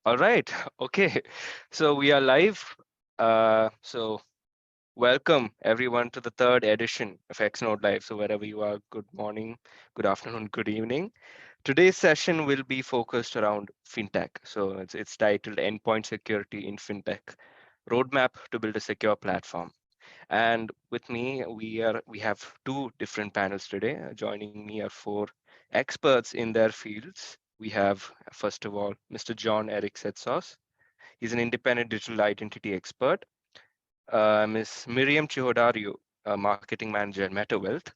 All right. Okay. So we are live. So welcome everyone to the third edition of Hexnode Live. So wherever you are, good morning, good afternoon, good evening. Today's session will be focused around fintech. So it's titled Endpoint Security in Fintech: Roadmap to Build a Secure Platform. And with me, we have two different panels today. Joining me are four experts in their fields. We have, first of all, Mr. John Eric Setsos. He's an independent digital identity expert. Ms. Miriam Chihodario, marketing manager at MetaWealth.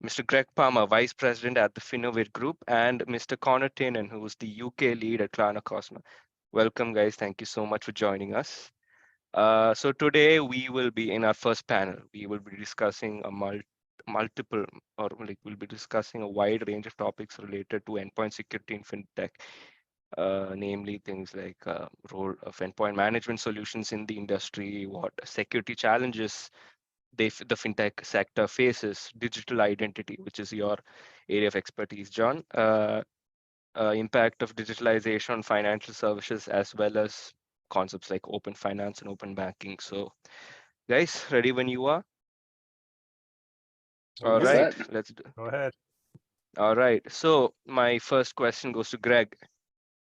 Mr. Greg Palmer, vice president at the Finovate Group, and Mr. Connor Tannen, who's the UK lead at Klarna Cosmo. Welcome, guys. Thank you so much for joining us. So today we will be in our first panel. We will be discussing a multiple, or like we'll be discussing a wide range of topics related to endpoint security in fintech, namely things like role of endpoint management solutions in the industry, what security challenges the fintech sector faces, digital identity, which is your area of expertise, John, impact of digitalization on financial services, as well as concepts like open finance and open banking. So, guys, ready when you are? All All Yes, right, set. let's do. go ahead. All right. So, my first question goes to Greg.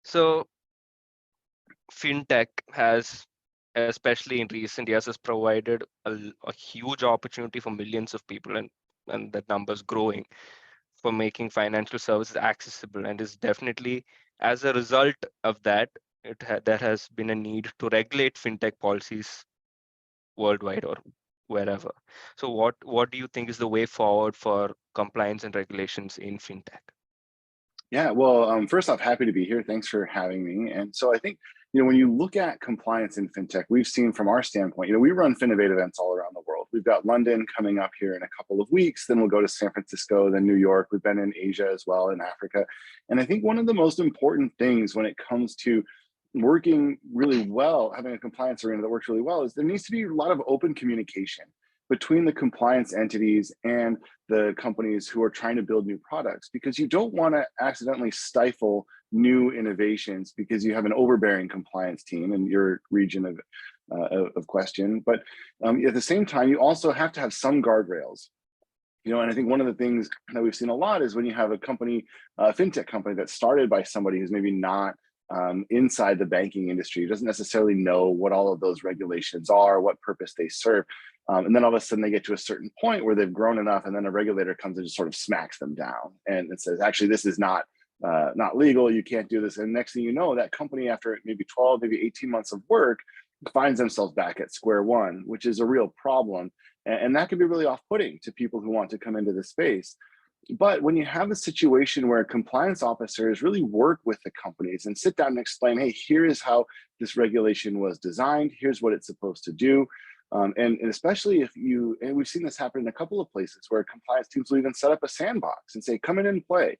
So, fintech has, especially in recent years, has provided a huge opportunity for millions of people, and that number's growing, for making financial services accessible, and is definitely, as a result of that, there has been a need to regulate fintech policies worldwide or wherever. So what do you think is the way forward for compliance and regulations in fintech? Yeah, well, first off, happy to be here. Thanks for having me. And so I think, when you look at compliance in fintech, we've seen from our standpoint, we run Finovate events all around the world. We've got London coming up here in a couple of weeks, then we'll go to San Francisco, then New York. We've been in Asia as well, in Africa. And I think one of the most important things when it comes to working really well, having a compliance arena that works really well, is there needs to be a lot of open communication between the compliance entities and the companies who are trying to build new products, because you don't want to accidentally stifle new innovations because you have an overbearing compliance team in your region of question. But at the same time, you also have to have some guardrails. And I think one of the things that we've seen a lot is when you have a company, a fintech company that's started by somebody who's maybe not inside the banking industry, doesn't necessarily know what all of those regulations are, what purpose they serve. And then all of a sudden they get to a certain point where they've grown enough, and then a regulator comes and just sort of smacks them down and it says, actually, this is not legal. You can't do this. And next thing you know, that company, after maybe 12, maybe 18 months of work, finds themselves back at square one, which is a real problem. And that can be really off-putting to people who want to come into the space. But when you have a situation where compliance officers really work with the companies and sit down and explain, hey, here is how this regulation was designed, here's what it's supposed to do. And especially if and we've seen this happen in a couple of places where compliance teams will even set up a sandbox and say, come in and play,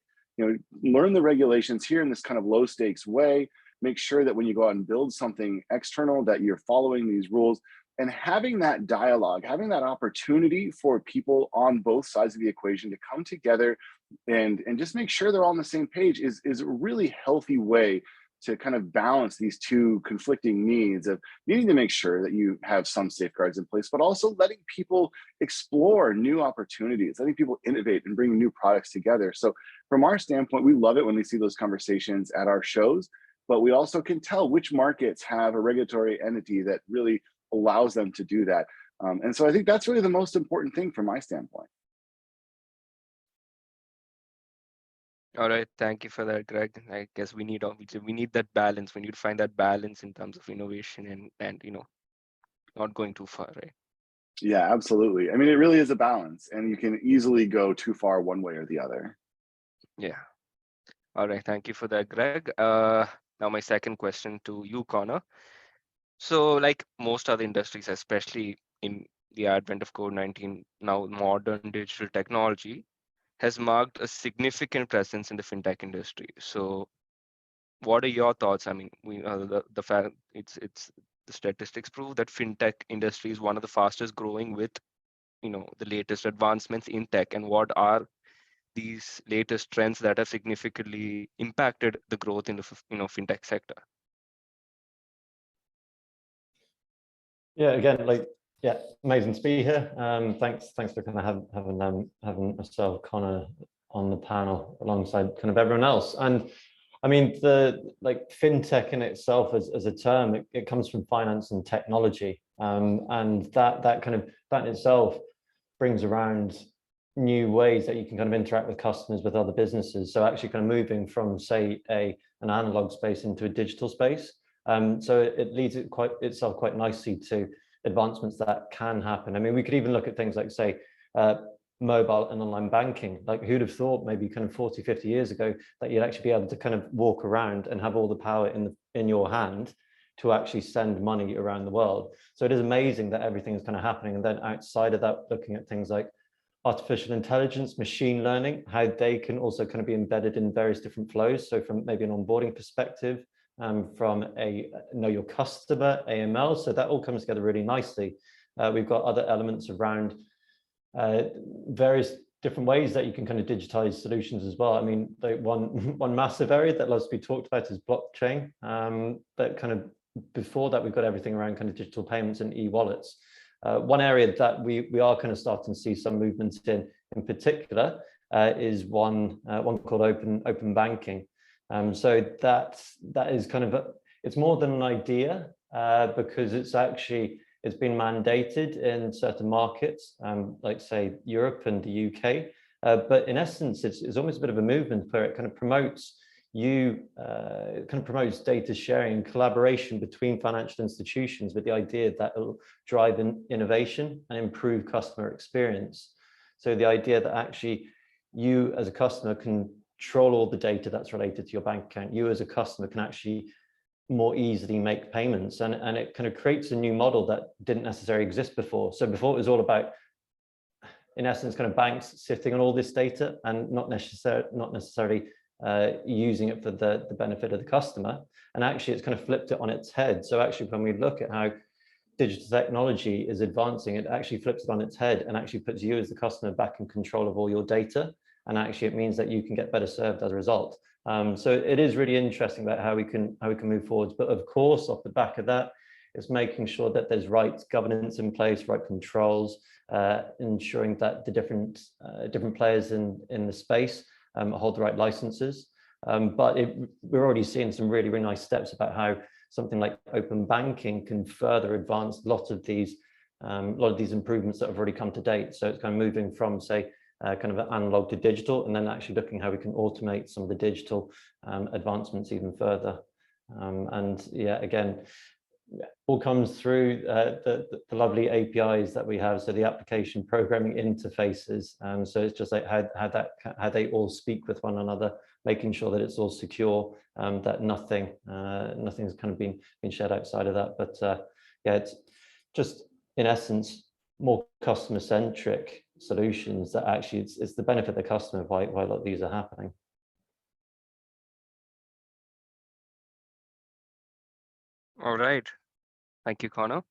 learn the regulations here in this kind of low stakes way, make sure that when you go out and build something external that you're following these rules. And having that dialogue, having that opportunity for people on both sides of the equation to come together and just make sure they're all on the same page is a really healthy way to kind of balance these two conflicting needs of needing to make sure that you have some safeguards in place, but also letting people explore new opportunities, letting people innovate and bring new products together. So from our standpoint, we love it when we see those conversations at our shows, but we also can tell which markets have a regulatory entity that really allows them to do that. And so I think that's really the most important thing from my standpoint. All right, thank you for that, Greg. I guess we need that balance. We need to find that balance in terms of innovation and not going too far, right? Yeah, absolutely. I mean, it really is a balance, and you can easily go too far one way or the other. Yeah. All right, thank you for that, Greg. Now my second question to you, Connor. So like most other industries, especially in the advent of COVID-19, now modern digital technology has marked a significant presence in the fintech industry. So what are your thoughts? I mean, the fact it's the statistics prove that fintech industry is one of the fastest growing with, the latest advancements in tech. And what are these latest trends that have significantly impacted the growth in the fintech sector? Yeah, again, yeah, amazing to be here. Thanks for kind of having myself, Connor, on the panel alongside kind of everyone else. And I mean, the fintech in itself as a term, it comes from finance and technology, and that in itself brings around new ways that you can kind of interact with customers, with other businesses. So actually, kind of moving from say an analog space into a digital space. So it leads itself quite nicely to advancements that can happen. I mean, we could even look at things like, say, mobile and online banking. Like, who'd have thought maybe kind of 40, 50 years ago that you'd actually be able to kind of walk around and have all the power in your hand to actually send money around the world. So it is amazing that everything is kind of happening. And then outside of that, looking at things like artificial intelligence, machine learning, how they can also kind of be embedded in various different flows. So from maybe an onboarding perspective, from a know your customer, AML. So that all comes together really nicely. We've got other elements around various different ways that you can kind of digitize solutions as well. I mean, one massive area that loves to be talked about is blockchain. But kind of before that, we've got everything around kind of digital payments and e-wallets. One area that we are kind of starting to see some movement in particular is one called open banking. So that is kind of it's more than an idea because it's been mandated in certain markets, like say Europe and the UK. But in essence, it's almost a bit of a movement where it kind of promotes data sharing and collaboration between financial institutions with the idea that it will drive innovation and improve customer experience. So the idea that actually you as a customer can control all the data that's related to your bank account. You as a customer can actually more easily make payments, and it kind of creates a new model that didn't necessarily exist before. So before it was all about, in essence, kind of banks sitting on all this data and not necessarily using it for the benefit of the customer. And actually it's kind of flipped it on its head. So actually when we look at how digital technology is advancing, it actually flips it on its head and actually puts you as the customer back in control of all your data. And actually it means that you can get better served as a result. So it is really interesting about how we can move forwards. But of course, off the back of that, it's making sure that there's right governance in place, right controls, ensuring that the different players in the space hold the right licenses. But we're already seeing some really, really nice steps about how something like open banking can further advance a lot of these improvements that have already come to date. So it's kind of moving from, say, kind of analog to digital, and then actually looking how we can automate some of the digital advancements even further. And yeah, again, all comes through the lovely APIs that we have. So the application programming interfaces. So it's just like how they all speak with one another, making sure that it's all secure, that nothing's kind of been shared outside of that. But yeah, it's just in essence more customer centric solutions that actually it's the benefit of the customer why a lot of these are happening. All right. Thank you, Connor.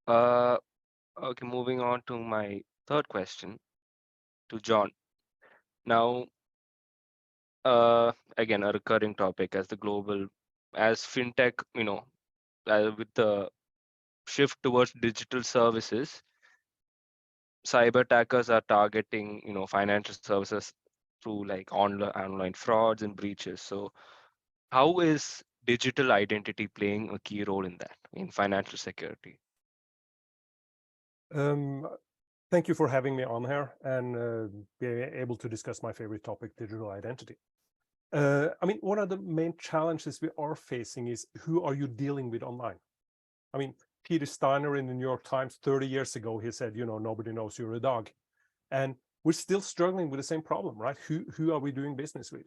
Okay, moving on to my third question to John. Now, again, a recurring topic as fintech, with the shift towards digital services, cyber attackers are targeting, financial services through like online frauds and breaches. So how is digital identity playing a key role in that, in financial security? Thank you for having me on here and being able to discuss my favorite topic, digital identity. I mean, one of the main challenges we are facing is who are you dealing with online? I mean, Peter Steiner in the New York Times 30 years ago, he said, nobody knows you're a dog. And we're still struggling with the same problem, right? Who are we doing business with?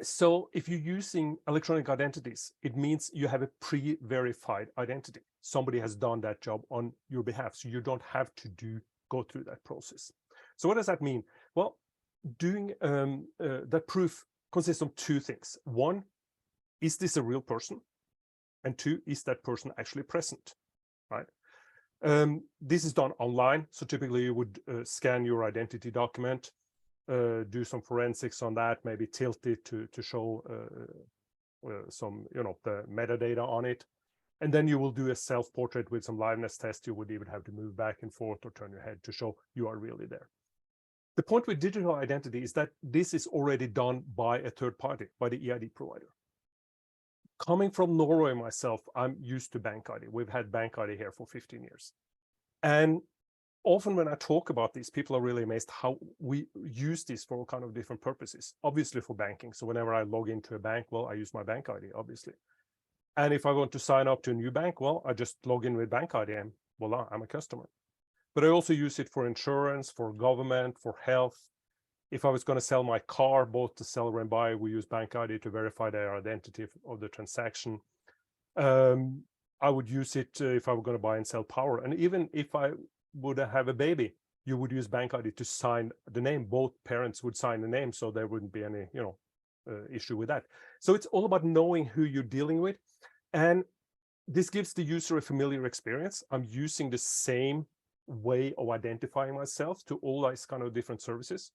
So if you're using electronic identities, it means you have a pre-verified identity. Somebody has done that job on your behalf, so you don't have to go through that process. So what does that mean? Well, doing that proof consists of two things. One, is this a real person? And two, is that person actually present, right? This is done online. So typically you would scan your identity document, do some forensics on that, maybe tilt it to show some, the metadata on it. And then you will do a self-portrait with some liveness test. You would even have to move back and forth or turn your head to show you are really there. The point with digital identity is that this is already done by a third party, by the eID provider. Coming from Norway myself, I'm used to Bank ID. We've had Bank ID here for 15 years. And often when I talk about this, people are really amazed how we use this for all kind of different purposes, obviously for banking. So whenever I log into a bank, well, I use my Bank ID, obviously. And if I want to sign up to a new bank, well, I just log in with Bank ID and voila, I'm a customer. But I also use it for insurance, for government, for health. If I was going to sell my car, both the seller and buyer, we use Bank ID to verify their identity of the transaction. I would use it if I were going to buy and sell power. And even if I would have a baby, you would use Bank ID to sign the name. Both parents would sign the name, so there wouldn't be any, issue with that. So it's all about knowing who you're dealing with. And this gives the user a familiar experience. I'm using the same way of identifying myself to all these kind of different services.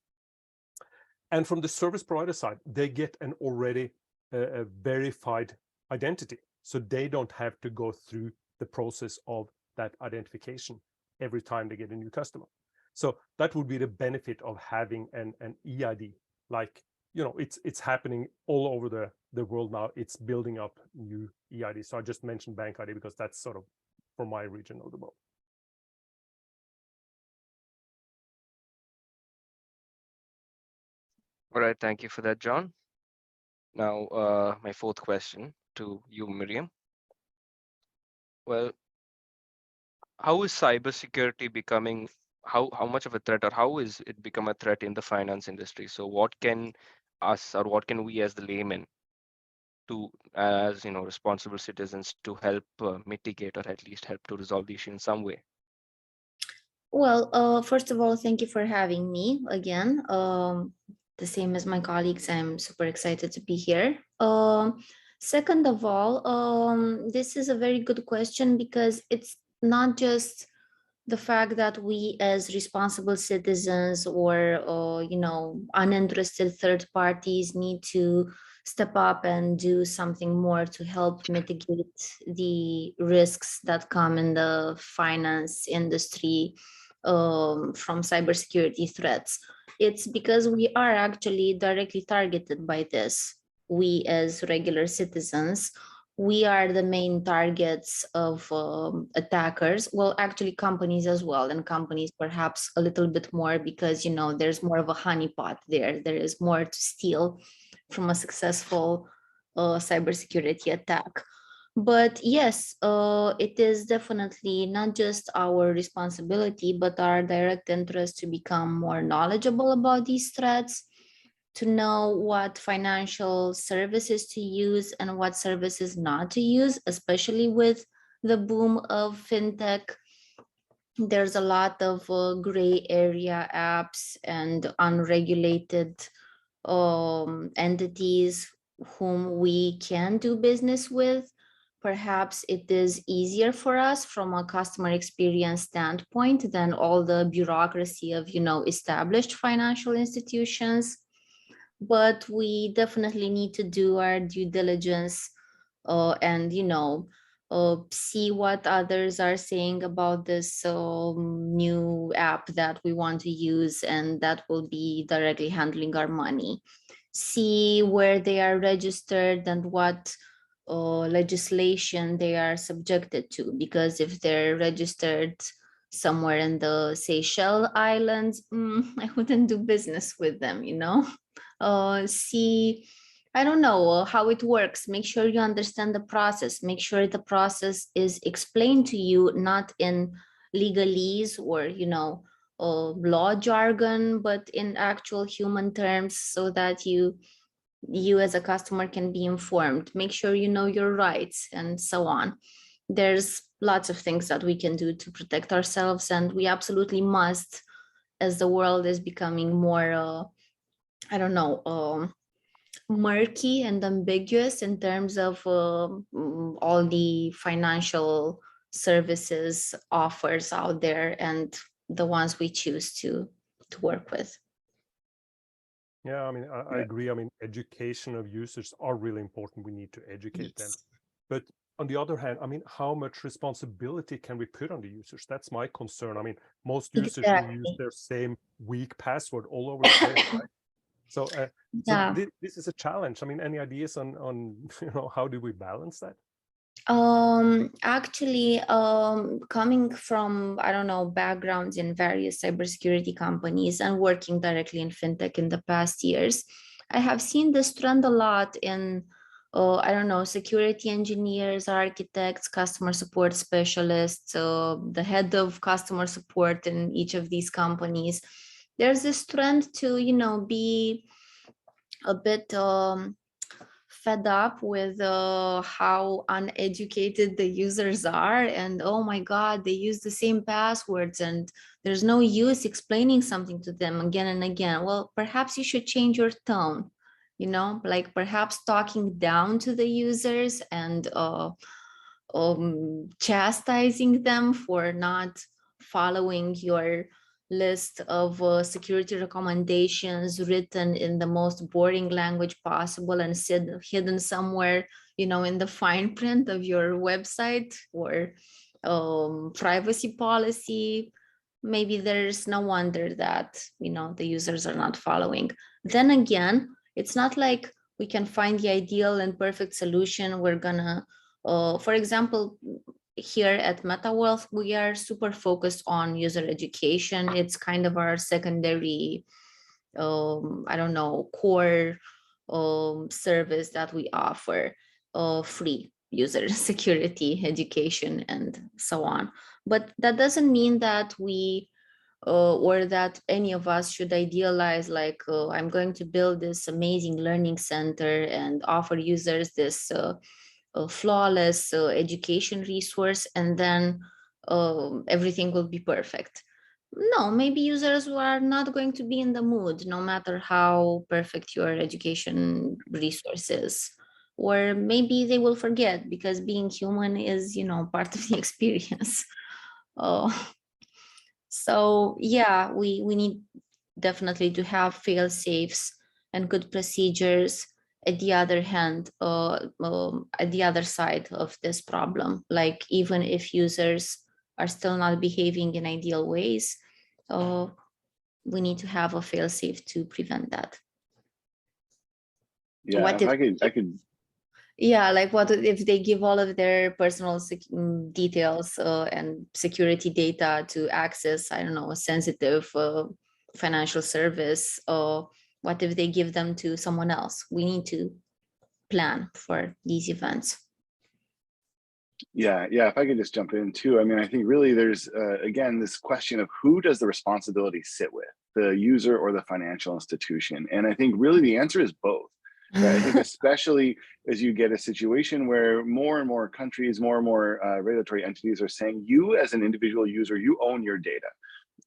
And from the service provider side, they get an already verified identity. So they don't have to go through the process of that identification every time they get a new customer. So that would be the benefit of having an eID. Like, it's happening all over the world now. It's building up new eID. So I just mentioned Bank ID because that's sort of for my region of the world. All right, thank you for that, John. Now, my fourth question to you, Miriam. Well, how is cybersecurity becoming, how much of a threat, or how is it become a threat in the finance industry? So what can what can we as the laymen do as responsible citizens to help mitigate, or at least help to resolve the issue in some way? Well, first of all, thank you for having me again. The same as my colleagues, I'm super excited to be here. Second of all, this is a very good question because it's not just the fact that we as responsible citizens or uninterested third parties need to step up and do something more to help mitigate the risks that come in the finance industry from cybersecurity threats. It's because we are actually directly targeted by this. We as regular citizens, we are the main targets of attackers. Well, actually companies as well, and companies perhaps a little bit more because, there's more of a honeypot there. There is more to steal from a successful cybersecurity attack. But yes, it is definitely not just our responsibility, but our direct interest to become more knowledgeable about these threats, to know what financial services to use and what services not to use, especially with the boom of fintech. There's a lot of gray area apps and unregulated entities whom we can do business with. Perhaps it is easier for us from a customer experience standpoint than all the bureaucracy of, established financial institutions. But we definitely need to do our due diligence and see what others are saying about this new app that we want to use and that will be directly handling our money. See where they are registered and what legislation they are subjected to, because if they're registered somewhere in the Seychelles Islands, I wouldn't do business with them, see, I don't know how it works. Make sure you understand the process. Make sure the process is explained to you, not in legalese or, law jargon, but in actual human terms, so that you as a customer can be informed. Make sure you know your rights and so on. There's lots of things that we can do to protect ourselves, and we absolutely must, as the world is becoming more, murky and ambiguous in terms of all the financial services offers out there and the ones we choose to work with. Yeah, I mean, I agree. I mean, education of users are really important. We need to educate them. But on the other hand, I mean, how much responsibility can we put on the users? That's my concern. I mean, most users will use Exactly. their same weak password all over the place, right? So, Yeah. this is a challenge. I mean, any ideas on how do we balance that? Actually, coming from, I don't know, backgrounds in various cybersecurity companies and working directly in fintech in the past years, I have seen this trend a lot in, I don't know, security engineers, architects, customer support specialists, the head of customer support in each of these companies. There's this trend to, be a bit fed up with how uneducated the users are, and oh my god, they use the same passwords and there's no use explaining something to them again and again. Well, perhaps you should change your tone, like perhaps talking down to the users and chastising them for not following your list of security recommendations written in the most boring language possible and hidden somewhere, in the fine print of your website or privacy policy. Maybe there's no wonder that, the users are not following. Then again, it's not like we can find the ideal and perfect solution. We're gonna, for example, here at MetaWealth, we are super focused on user education. It's kind of our secondary, I don't know, core service that we offer, free user security education and so on. But that doesn't mean that we or that any of us should idealize like, I'm going to build this amazing learning center and offer users this a flawless education resource, and then everything will be perfect. No, maybe users are not going to be in the mood, no matter how perfect your education resource is. Or maybe they will forget, because being human is, part of the experience. Uh, so yeah, we need definitely to have fail safes and good procedures. At the other hand, at the other side of this problem, like even if users are still not behaving in ideal ways, uh, we need to have a fail safe to prevent that. Yeah, What if if I could. Yeah, like what if they give all of their personal details and security data to access, I don't know, a sensitive financial service? Or what if they give them to someone else? We need to plan for these events. Yeah, if I could just jump in too. I mean, I think really there's, again, this question of who does the responsibility sit with, the user or the financial institution? And I think really the answer is both. Right. I think especially as you get a situation where more and more countries, more and more regulatory entities are saying, you as an individual user, you own your data.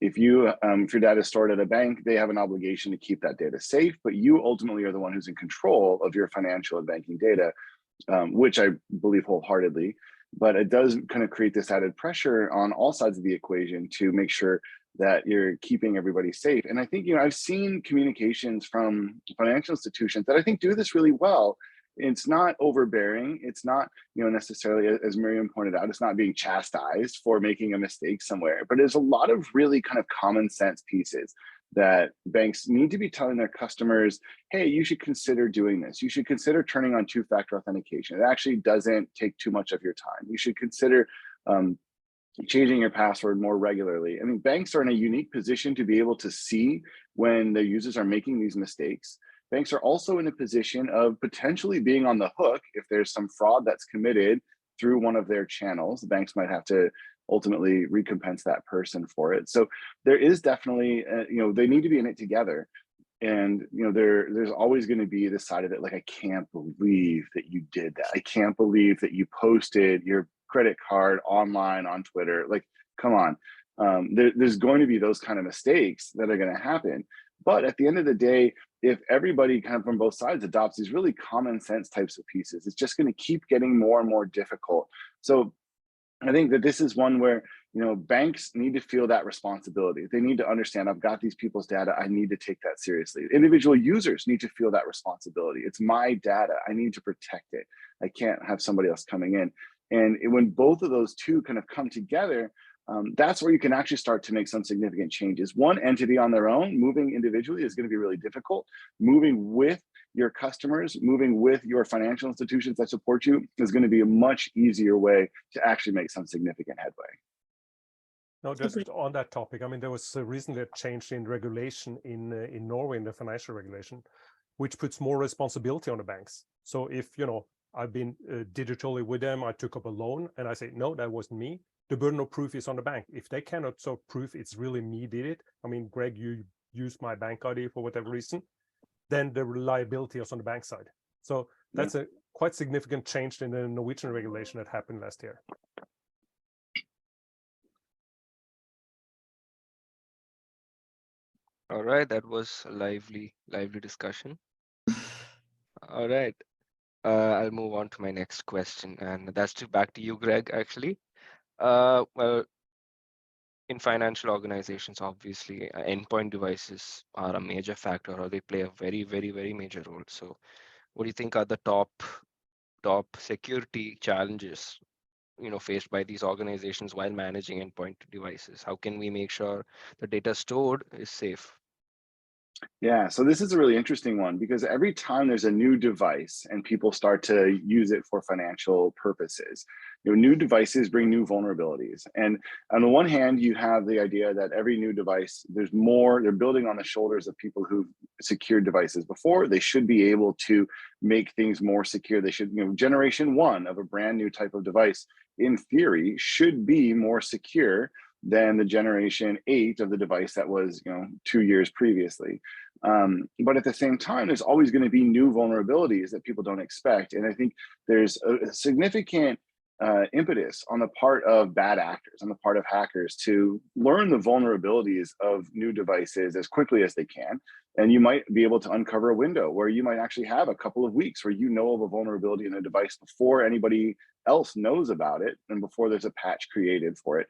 If your data is stored at a bank, they have an obligation to keep that data safe, but you ultimately are the one who's in control of your financial and banking data, which I believe wholeheartedly. But it does kind of create this added pressure on all sides of the equation to make sure that you're keeping everybody safe. And I think, I've seen communications from financial institutions that I think do this really well. It's not overbearing. It's not, necessarily, as Miriam pointed out, it's not being chastised for making a mistake somewhere, but there's a lot of really kind of common sense pieces that banks need to be telling their customers, hey, you should consider doing this. You should consider turning on two-factor authentication. It actually doesn't take too much of your time. You should consider changing your password more regularly. I mean, banks are in a unique position to be able to see when their users are making these mistakes. Banks are also in a position of potentially being on the hook if there's some fraud that's committed through one of their channels. The banks might have to ultimately recompense that person for it. So there is definitely, they need to be in it together. And there's always going to be this side of it, like, I can't believe that you did that. I can't believe that you posted your credit card online on Twitter. Like, come on. There's going to be those kind of mistakes that are going to happen. But at the end of the day, if everybody kind of from both sides adopts these really common sense types of pieces, it's just going to keep getting more and more difficult. So I think that this is one where, banks need to feel that responsibility. They need to understand, I've got these people's data. I need to take that seriously. Individual users need to feel that responsibility. It's my data. I need to protect it. I can't have somebody else coming in. And when both of those two kind of come together, that's where you can actually start to make some significant changes. One entity on their own, moving individually, is going to be really difficult. Moving with your customers, moving with your financial institutions that support you is going to be a much easier way to actually make some significant headway. No, just on that topic, I mean, there was recently a change in regulation in Norway, in the financial regulation, which puts more responsibility on the banks. So if, you know, I've been digitally with them, I took up a loan and I say, no, that wasn't me, the burden of proof is on the bank. If they cannot so prove it's really me did it, I mean, Greg, you used my bank ID for whatever reason, then the liability is on the bank side. So that's a quite significant change in the Norwegian regulation that happened last year. All right, that was a lively discussion. All right, I'll move on to my next question, and that's back to you, Greg, actually. Well, in financial organizations, obviously, endpoint devices are a major factor, or they play a very, very, very major role. So what do you think are the top security challenges, you know, faced by these organizations while managing endpoint devices? How can we make sure the data stored is safe? Yeah, so this is a really interesting one because every time there's a new device and people start to use it for financial purposes, you know, new devices bring new vulnerabilities. And on the one hand, you have the idea that every new device, there's more, they're building on the shoulders of people who've secured devices before. They should be able to make things more secure. They should, you know, generation one of a brand new type of device, in theory, should be more secure than the generation 8 of the device that was, you know, 2 years previously. But at the same time, there's always going to be new vulnerabilities that people don't expect. And I think there's a significant impetus on the part of bad actors, on the part of hackers, to learn the vulnerabilities of new devices as quickly as they can. And you might be able to uncover a window where you might actually have a couple of weeks where you know of a vulnerability in a device before anybody else knows about it and before there's a patch created for it.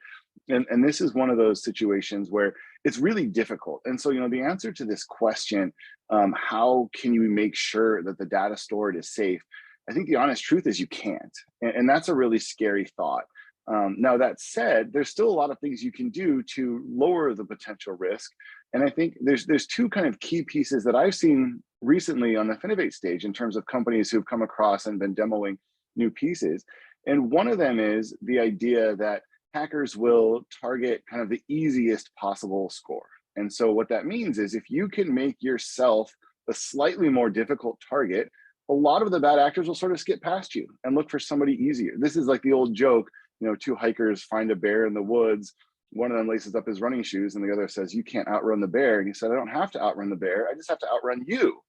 And this is one of those situations where it's really difficult. And so, you know, the answer to this question, how can you make sure that the data stored is safe? I think the honest truth is you can't. And that's a really scary thought. Now, that said, there's still a lot of things you can do to lower the potential risk. And I think there's two kind of key pieces that I've seen recently on the Finovate stage in terms of companies who've come across and been demoing new pieces. And one of them is the idea that hackers will target kind of the easiest possible score. And so what that means is if you can make yourself a slightly more difficult target, a lot of the bad actors will sort of skip past you and look for somebody easier. This is like the old joke, you know, two hikers find a bear in the woods. One of them laces up his running shoes and the other says, you can't outrun the bear. And he said, I don't have to outrun the bear. I just have to outrun you.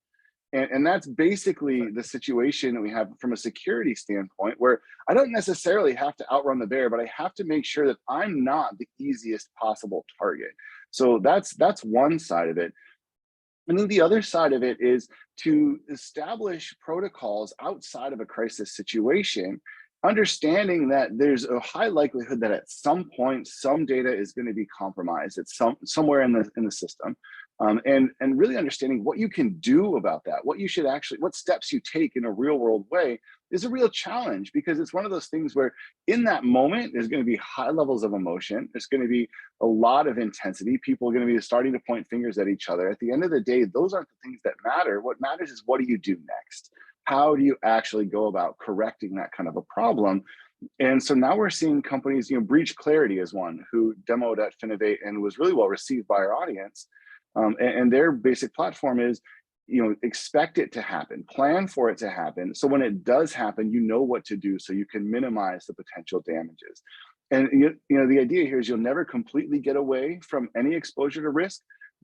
And that's basically the situation that we have from a security standpoint, where I don't necessarily have to outrun the bear, but I have to make sure that I'm not the easiest possible target. So that's one side of it. And then the other side of it is to establish protocols outside of a crisis situation, understanding that there's a high likelihood that at some point some data is going to be compromised at somewhere in the system, and really understanding what you can do about that, what steps you take in a real world way is a real challenge, because it's one of those things where in that moment there's going to be high levels of emotion, there's going to be a lot of intensity, people are going to be starting to point fingers at each other. At the end of the day, those aren't the things that matter. What matters is, what do you do next? How do you actually go about correcting that kind of a problem? And so now we're seeing companies, you know, Breach Clarity is one who demoed at Finovate and was really well received by our audience. And their basic platform is, you know, expect it to happen, plan for it to happen. So when it does happen, you know what to do so you can minimize the potential damages. And, you know, the idea here is you'll never completely get away from any exposure to risk.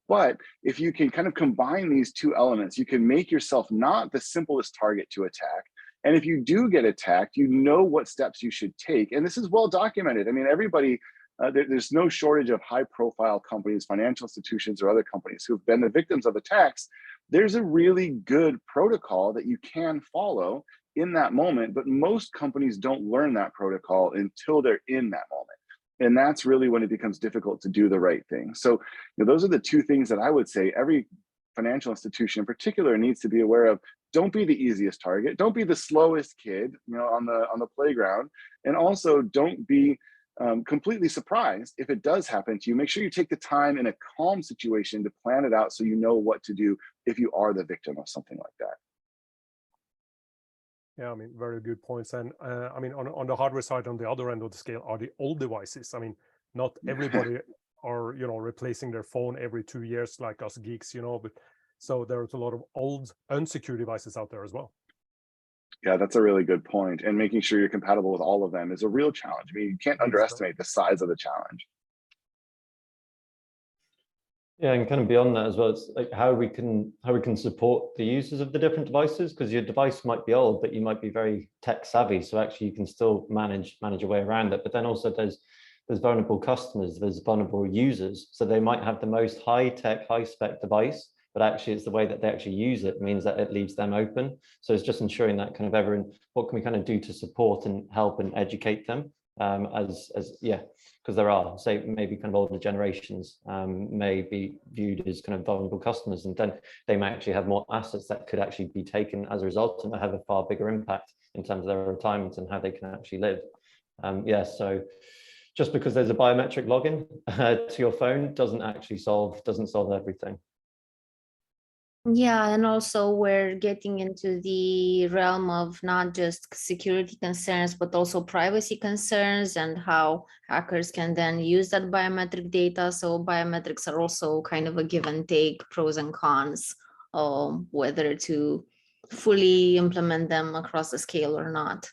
But if you can kind of combine these two elements, you can make yourself not the simplest target to attack. And if you do get attacked, you know what steps you should take. And this is well documented. I mean, everybody, there's no shortage of high profile companies, financial institutions, or other companies who've been the victims of attacks. There's a really good protocol that you can follow in that moment, but most companies don't learn that protocol until they're in that moment. And that's really when it becomes difficult to do the right thing. So, you know, those are the two things that I would say every financial institution in particular needs to be aware of don't be the easiest target. Don't be the slowest kid, on the playground. And also don't be completely surprised if it does happen to you. Make sure you take the time in a calm situation to plan it out so you know what to do if you are the victim of something like that. Yeah, I mean, very good points. And I mean, on the hardware side, on the other end of the scale are the old devices. I mean, not everybody are, replacing their phone every 2 years like us geeks, but so there's a lot of old unsecured devices out there as well. Yeah, that's a really good point. And making sure you're compatible with all of them is a real challenge. I mean, you can't underestimate the size of the challenge. Yeah, and kind of beyond that as well, it's like how we can support the users of the different devices, because your device might be old, but you might be very tech savvy. So actually you can still manage your way around it. But then also there's vulnerable customers, there's vulnerable users. So they might have the most high tech, high spec device, but actually it's the way that they actually use it means that it leaves them open. So it's just ensuring that kind of everyone, what can we kind of do to support and help and educate them because there are, say, maybe kind of older generations may be viewed as kind of vulnerable customers, and then they may actually have more assets that could actually be taken as a result and have a far bigger impact in terms of their retirement and how they can actually live. So just because there's a biometric login to your phone doesn't solve everything. Yeah, and also we're getting into the realm of not just security concerns, but also privacy concerns and how hackers can then use that biometric data. So biometrics are also kind of a give and take, pros and cons, whether to fully implement them across the scale or not.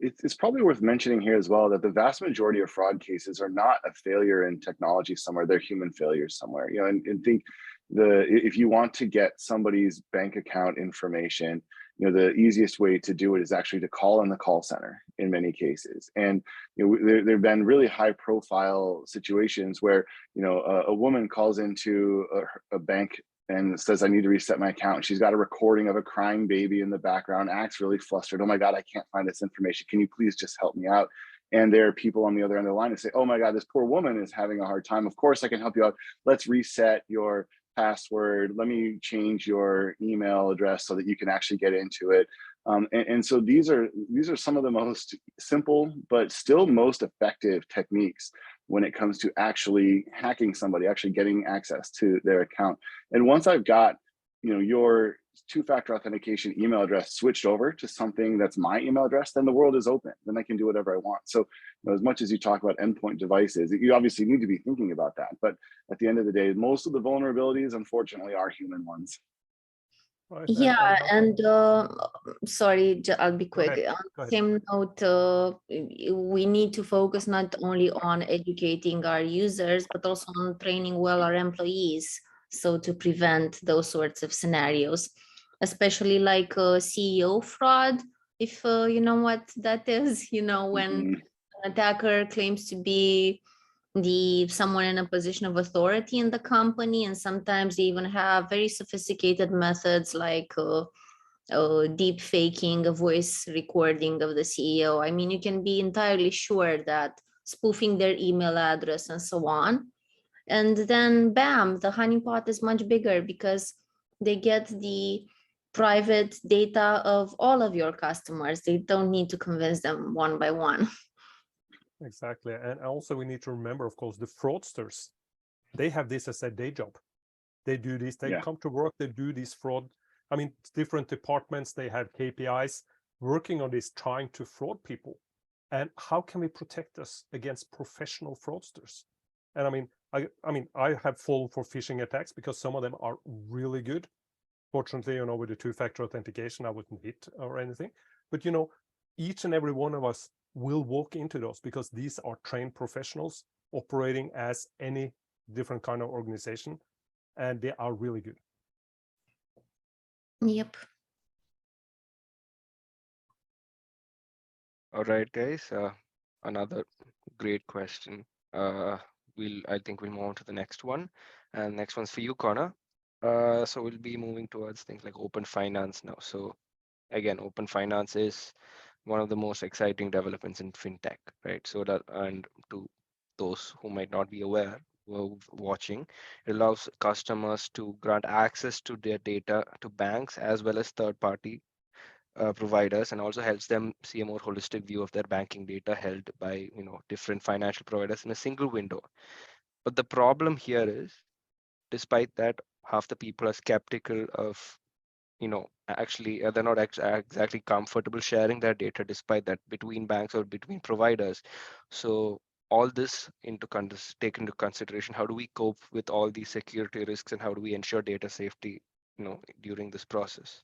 It's probably worth mentioning here as well that the vast majority of fraud cases are not a failure in technology somewhere, they're human failures somewhere. And think if you want to get somebody's bank account information, the easiest way to do it is actually to call in the call center in many cases. And there have been really high profile situations where a woman calls into a bank and says, I need to reset my account. She's got a recording of a crying baby in the background, acts really flustered. Oh my God, I can't find this information. Can you please just help me out? And there are people on the other end of the line who say, oh my God, this poor woman is having a hard time. Of course I can help you out. Let's reset your password. Let me change your email address so that you can actually get into it. And so these are some of the most simple, but still most effective techniques when it comes to actually hacking somebody, actually getting access to their account. And once I've got, your two-factor authentication email address switched over to something that's my email address, then the world is open. Then I can do whatever I want. So as much as you talk about endpoint devices, you obviously need to be thinking about that. But at the end of the day, most of the vulnerabilities, unfortunately, are human ones. Right. Yeah, and sorry, I'll be quick. Go On the ahead. same note, we need to focus not only on educating our users, but also on training well our employees. So to prevent those sorts of scenarios, especially like CEO fraud, if you know what that is, when an attacker claims to be someone in a position of authority in the company, and sometimes they even have very sophisticated methods like deep faking a voice recording of the CEO. I mean, you can be entirely sure that spoofing their email address and so on. And then bam, the honeypot is much bigger because they get the private data of all of your customers. They don't need to convince them one by one. Exactly. And also we need to remember, of course, the fraudsters, they have this as their day job. They do this, they come to work, they do this fraud. I mean, different departments, they have KPIs working on this, trying to fraud people. And how can we protect us against professional fraudsters? And I mean, I have fallen for phishing attacks because some of them are really good. Fortunately, with the two-factor authentication, I wouldn't hit or anything. But, each and every one of us will walk into those because these are trained professionals operating as any different kind of organization, and they are really good. Yep. All right, guys. Another great question. I think we'll move on to the next one, and next one's for you, Connor. So we'll be moving towards things like open finance now. So again, open finance is one of the most exciting developments in fintech, right? So and to those who might not be aware, were watching. It allows customers to grant access to their data to banks as well as third-party providers, and also helps them see a more holistic view of their banking data held by different financial providers in a single window. But the problem here is, despite that, half the people are skeptical of actually they're not exactly comfortable sharing their data despite that between banks or between providers. So all this take into consideration, how do we cope with all these security risks, and how do we ensure data safety during this process?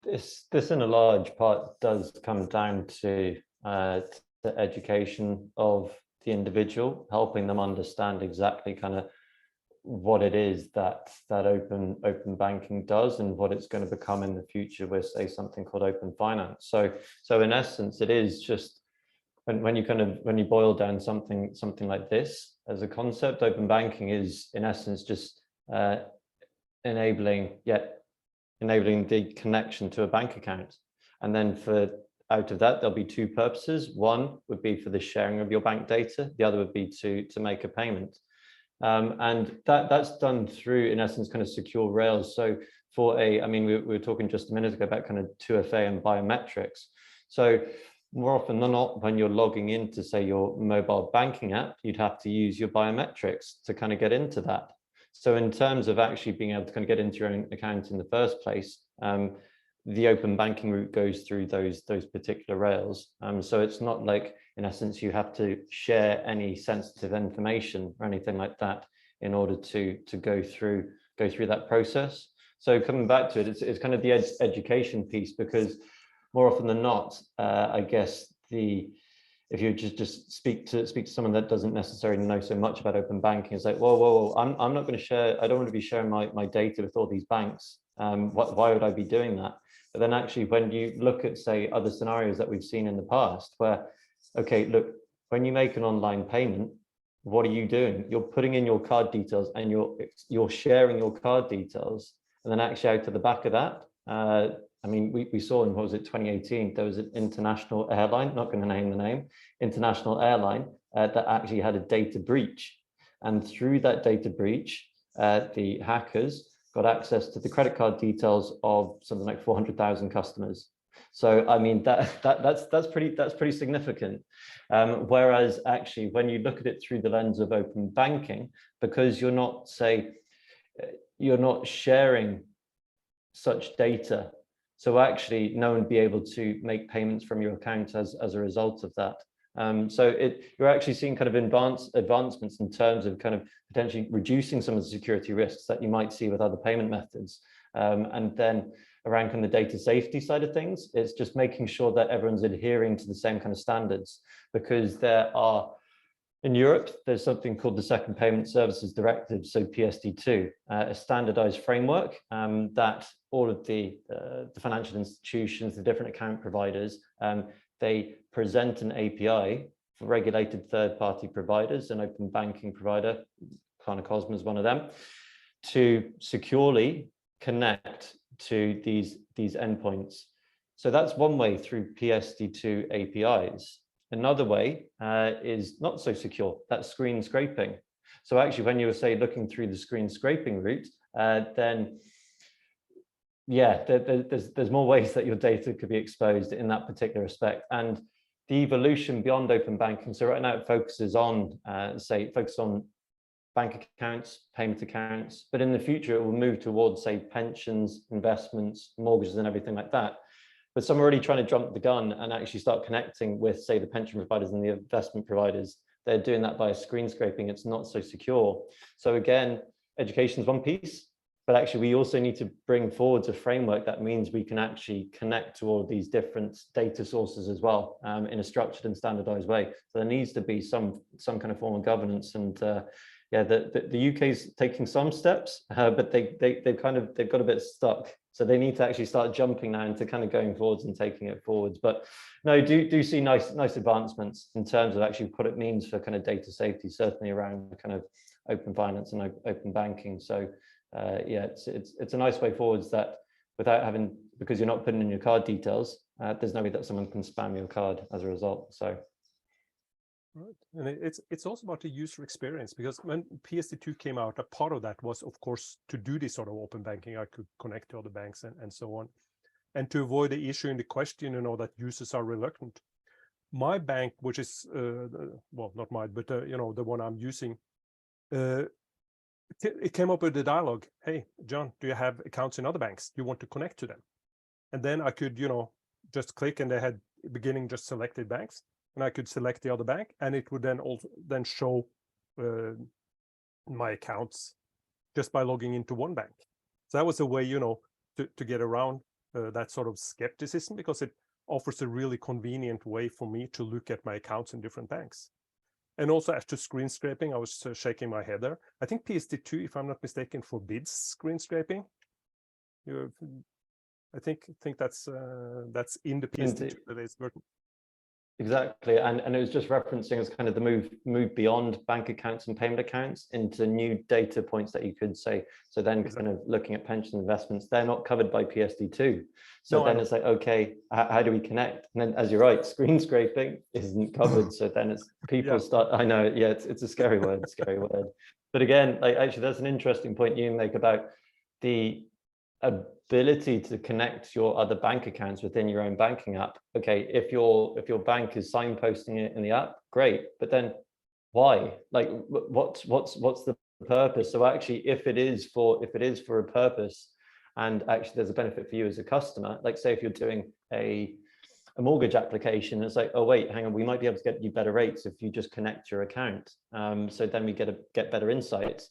This in a large part does come down to the education of the individual, helping them understand exactly kind of what it is that open banking does and what it's going to become in the future with, say, something called open finance. So in essence, it is just when you boil down something like this as a concept, open banking is in essence just enabling the connection to a bank account. And then out of that, there'll be two purposes. One would be for the sharing of your bank data. The other would be to make a payment. And that's done through, in essence, kind of secure rails. So we were talking just a minute ago about kind of 2FA and biometrics. So more often than not, when you're logging into, say, your mobile banking app, you'd have to use your biometrics to kind of get into that. So in terms of actually being able to kind of get into your own account in the first place, the open banking route goes through those particular rails. So it's not like, in essence, you have to share any sensitive information or anything like that in order to go through that process. So coming back to it, it's kind of the education piece, because more often than not, I guess if you just speak to someone that doesn't necessarily know so much about open banking, it's like, whoa, I'm not going to share. I don't want to be sharing my data with all these banks. Why would I be doing that? But then actually, when you look at, say, other scenarios that we've seen in the past, where, okay, look, when you make an online payment, what are you doing? You're putting in your card details and you're sharing your card details, and then actually out to the back of that, I mean, we saw in, what was it, 2018, there was an international airline, not going to name the name, international airline that actually had a data breach. And through that data breach, the hackers got access to the credit card details of something like 400,000 customers. So, I mean, that's pretty significant. Whereas actually, when you look at it through the lens of open banking, because you're not sharing such data, so actually no one would be able to make payments from your account as a result of that. So you're actually seeing kind of advancements in terms of kind of potentially reducing some of the security risks that you might see with other payment methods. And then around kind of the data safety side of things, it's just making sure that everyone's adhering to the same kind of standards, because in Europe, there's something called the Second Payment Services Directive, so PSD2, a standardized framework that all of the financial institutions, the different account providers, they present an API for regulated third-party providers. An open banking provider, Klarna Cosmo is one of them, to securely connect to these endpoints. So that's one way, through PSD2 APIs. Another way is not so secure, that's screen scraping. So actually, when you were, say, looking through the screen scraping route, then yeah, there's more ways that your data could be exposed in that particular respect. And the evolution beyond open banking, so right now it focuses on, bank accounts, payment accounts, but in the future it will move towards, say, pensions, investments, mortgages, and everything like that. But some are already trying to jump the gun and actually start connecting with, say, the pension providers and the investment providers. They're doing that by screen scraping. It's not so secure. So again, education is one piece, but actually we also need to bring forward a framework that means we can actually connect to all of these different data sources as well, in a structured and standardized way. So there needs to be some kind of form of governance. And yeah, the UK is taking some steps, but they've got a bit stuck. So they need to actually start jumping now into kind of going forwards and taking it forwards. But no, do see nice advancements in terms of actually what it means for kind of data safety, certainly around kind of open finance and open banking. So yeah, it's a nice way forwards, that without having, because you're not putting in your card details, there's no way that someone can spam your card as a result. So Right, and it's also about the user experience, because when PSD2 came out, a part of that was, of course, to do this sort of open banking. I could connect to other banks and so on, and to avoid the issue in the question, that users are reluctant. My bank, which is well, not mine, but the one I'm using, it came up with the dialogue. Hey, John, do you have accounts in other banks? Do you want to connect to them? And then I could, just click, and they had beginning just selected banks. And I could select the other bank, and it would then also show my accounts just by logging into one bank. So that was a way, to get around that sort of skepticism, because it offers a really convenient way for me to look at my accounts in different banks. And also, as to screen scraping, I was shaking my head there. I think PSD2, if I'm not mistaken, forbids screen scraping. I think that's in the PSD2 latest version. Exactly, and it was just referencing as kind of the move beyond bank accounts and payment accounts into new data points that you could say. So then kind of looking at pension investments, they're not covered by PSD2. So no, then it's like, okay, how do we connect? And then, as you're right, screen scraping isn't covered. So then it's people start. I know, yeah, it's a scary word, scary word. But again, like actually, that's an interesting point you make about the ability to connect your other bank accounts within your own banking app. Okay, if your bank is signposting it in the app, great, but then why? Like, what's the purpose? So actually, if it is for a purpose, and actually there's a benefit for you as a customer, like say if you're doing a mortgage application, it's like, oh wait, hang on, we might be able to get you better rates if you just connect your account. So then we get better insights.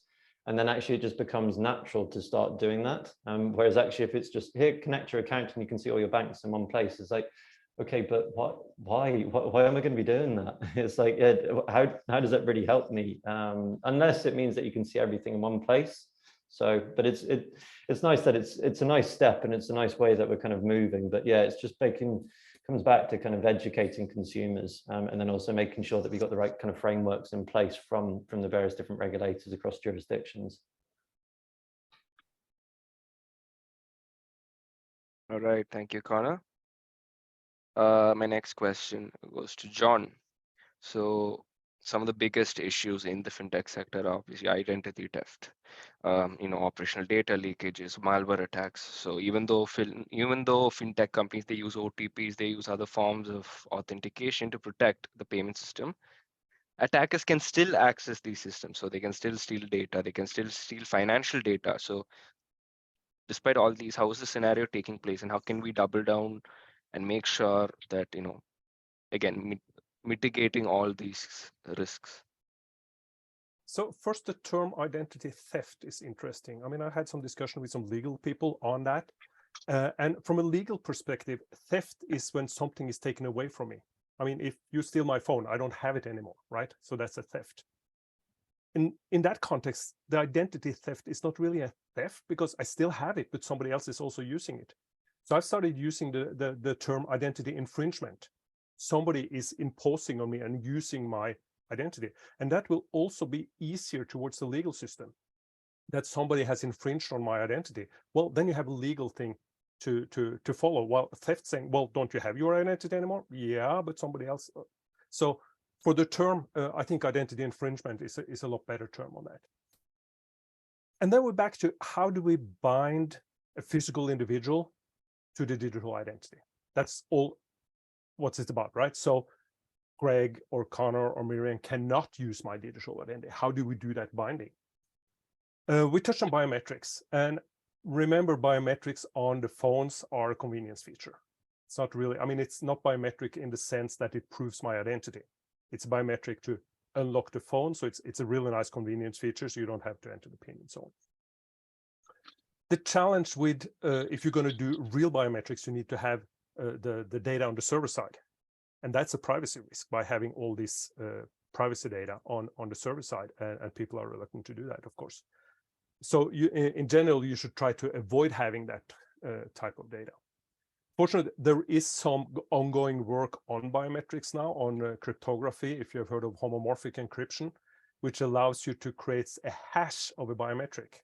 And then actually it just becomes natural to start doing that. Whereas actually if it's just here, connect your account and you can see all your banks in one place, it's like, okay, but why am I going to be doing that? It's like, how does that really help me? Unless it means that you can see everything in one place. So, but it's nice that it's a nice step, and it's a nice way that we're kind of moving. But yeah, it's just comes back to kind of educating consumers, and then also making sure that we got the right kind of frameworks in place from the various different regulators across jurisdictions. All right, thank you, Connor. My next question goes to John. So some of the biggest issues in the fintech sector are obviously identity theft, operational data leakages, malware attacks. So even though fintech companies, they use OTPs, they use other forms of authentication to protect the payment system, attackers can still access these systems. So they can still steal data, they can still steal financial data. So despite all these, how is the scenario taking place, and how can we double down and make sure that, again, mitigating all these risks? So first, the term identity theft is interesting. I mean, I had some discussion with some legal people on that. And from a legal perspective, theft is when something is taken away from me. I mean, if you steal my phone, I don't have it anymore, right? So that's a theft. In that context, the identity theft is not really a theft, because I still have it, but somebody else is also using it. So I've started using the term identity infringement. Somebody is imposing on me and using my identity. And that will also be easier towards the legal system, that somebody has infringed on my identity. Well, then you have a legal thing to follow. While theft saying, well, don't you have your identity anymore? Yeah, but somebody else. So for the term, I think identity infringement is a lot better term on that. And then we're back to, how do we bind a physical individual to the digital identity? That's all what's it about, right? So Greg or Connor or Miriam cannot use my digital identity. How do we do that binding? We touched on biometrics, and remember, biometrics on the phones are a convenience feature. It's not really, I mean, it's not biometric in the sense that it proves my identity. It's biometric to unlock the phone. So it's a really nice convenience feature, so you don't have to enter the PIN and so on. The challenge with, if you're going to do real biometrics, you need to have the data on the server side. And that's a privacy risk by having all this privacy data on the server side, and people are reluctant to do that, of course. So in general, you should try to avoid having that type of data. Fortunately, there is some ongoing work on biometrics now, on cryptography, if you've heard of homomorphic encryption, which allows you to create a hash of a biometric,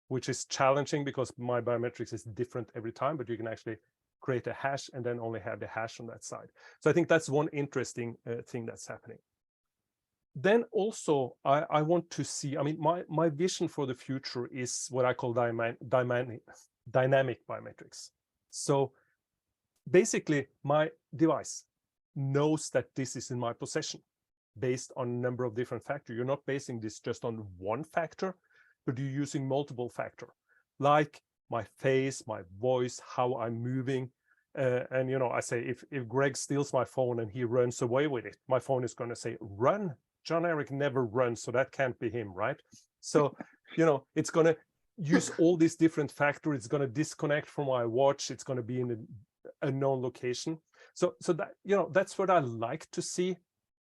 which is challenging because my biometrics is different every time, but you can actually create a hash and then only have the hash on that side. So I think that's one interesting thing that's happening. then also I want to see, I mean, my vision for the future is what I call dynamic biometrics. So basically my device knows that this is in my possession based on a number of different factors. You're not basing this just on one factor, but you're using multiple factors, like my face, my voice, how I'm moving. And, you know, I say, if Greg steals my phone and he runs away with it, my phone is going to say, run. John Eric never runs, so that can't be him, right? So, you know, it's going to use all these different factors. It's going to disconnect from my watch. It's going to be in an unknown location. So that, you know, that's what I like to see,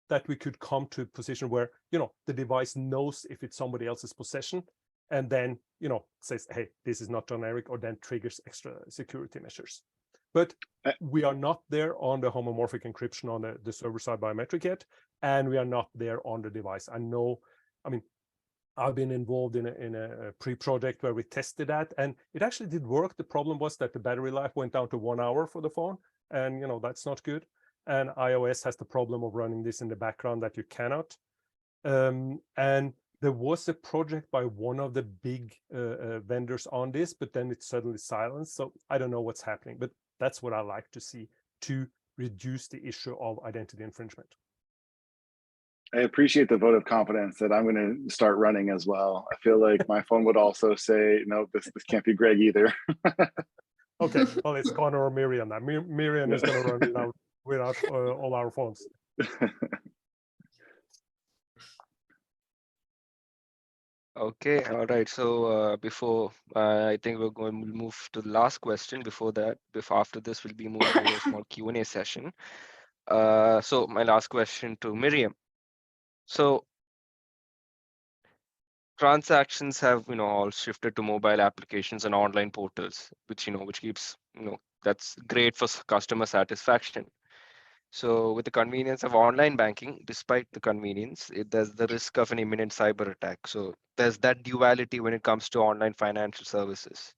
that we could come to a position where, you know, the device knows if it's somebody else's possession, and then, you know, says, hey, this is not John Eric, or then triggers extra security measures. But we are not there on the homomorphic encryption on the server-side biometric yet, and we are not there on the device. I know, I mean, I've been involved in a pre-project where we tested that, and it actually did work. The problem was that the battery life went down to 1 hour for the phone, and, you know, that's not good. And iOS has the problem of running this in the background that you cannot. And there was a project by one of the big vendors on this, but then it's suddenly silenced. So I don't know what's happening, but that's what I like to see to reduce the issue of identity infringement. I appreciate the vote of confidence that I'm going to start running as well. I feel like my phone would also say, no, this can't be Greg either. Okay, well, it's Connor or Miriam now. Miriam is going to run without all our phones. Okay, all right. So before I think we'll move to the last question. Before after this, we'll be moving to a small Q&A session. So my last question to Miriam. So transactions have, you know, all shifted to mobile applications and online portals, which, you know, which keeps, you know, that's great for customer satisfaction. So with the convenience of online banking, despite the convenience, there's the risk of an imminent cyber attack. So there's that duality when it comes to online financial services.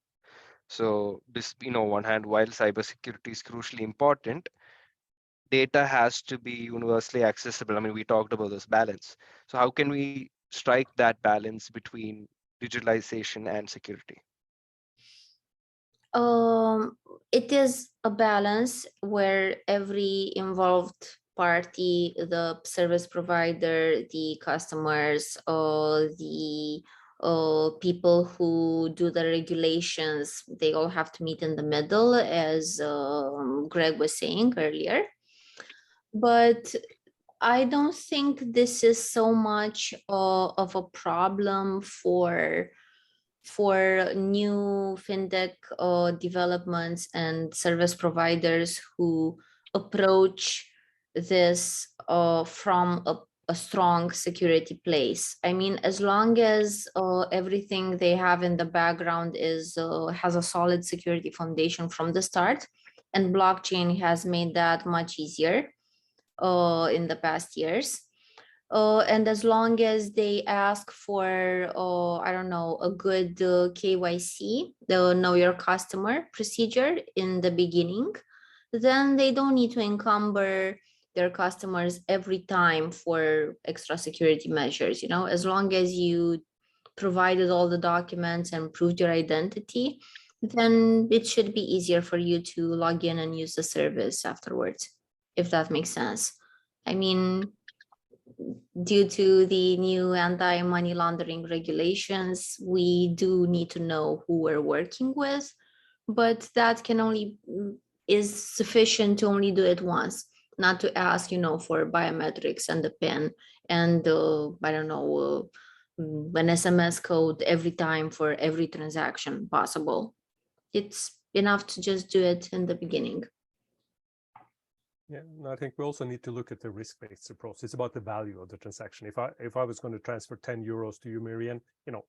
So this, you know, one hand, while cybersecurity is crucially important, data has to be universally accessible. I mean, we talked about this balance. So how can we strike that balance between digitalization and security? It is a balance where every involved party, the service provider, the customers, the people who do the regulations, they all have to meet in the middle, as Greg was saying earlier. But I don't think this is so much of a problem for new fintech developments and service providers who approach this from a strong security place. I mean, as long as everything they have in the background is has a solid security foundation from the start, and blockchain has made that much easier in the past years. And as long as they ask for, I don't know, a good KYC, the know your customer procedure in the beginning, then they don't need to encumber their customers every time for extra security measures. You know, as long as you provided all the documents and proved your identity, then it should be easier for you to log in and use the service afterwards, if that makes sense. I mean, due to the new anti-money laundering regulations, we do need to know who we're working with, but that can only is sufficient to only do it once, not to ask, you know, for biometrics and the PIN and I don't know, an SMS code every time for every transaction possible. It's enough to just do it in the beginning. Yeah, and I think we also need to look at the risk-based approach. It's about the value of the transaction. If I was going to transfer 10 euros to you, Miriam, you know,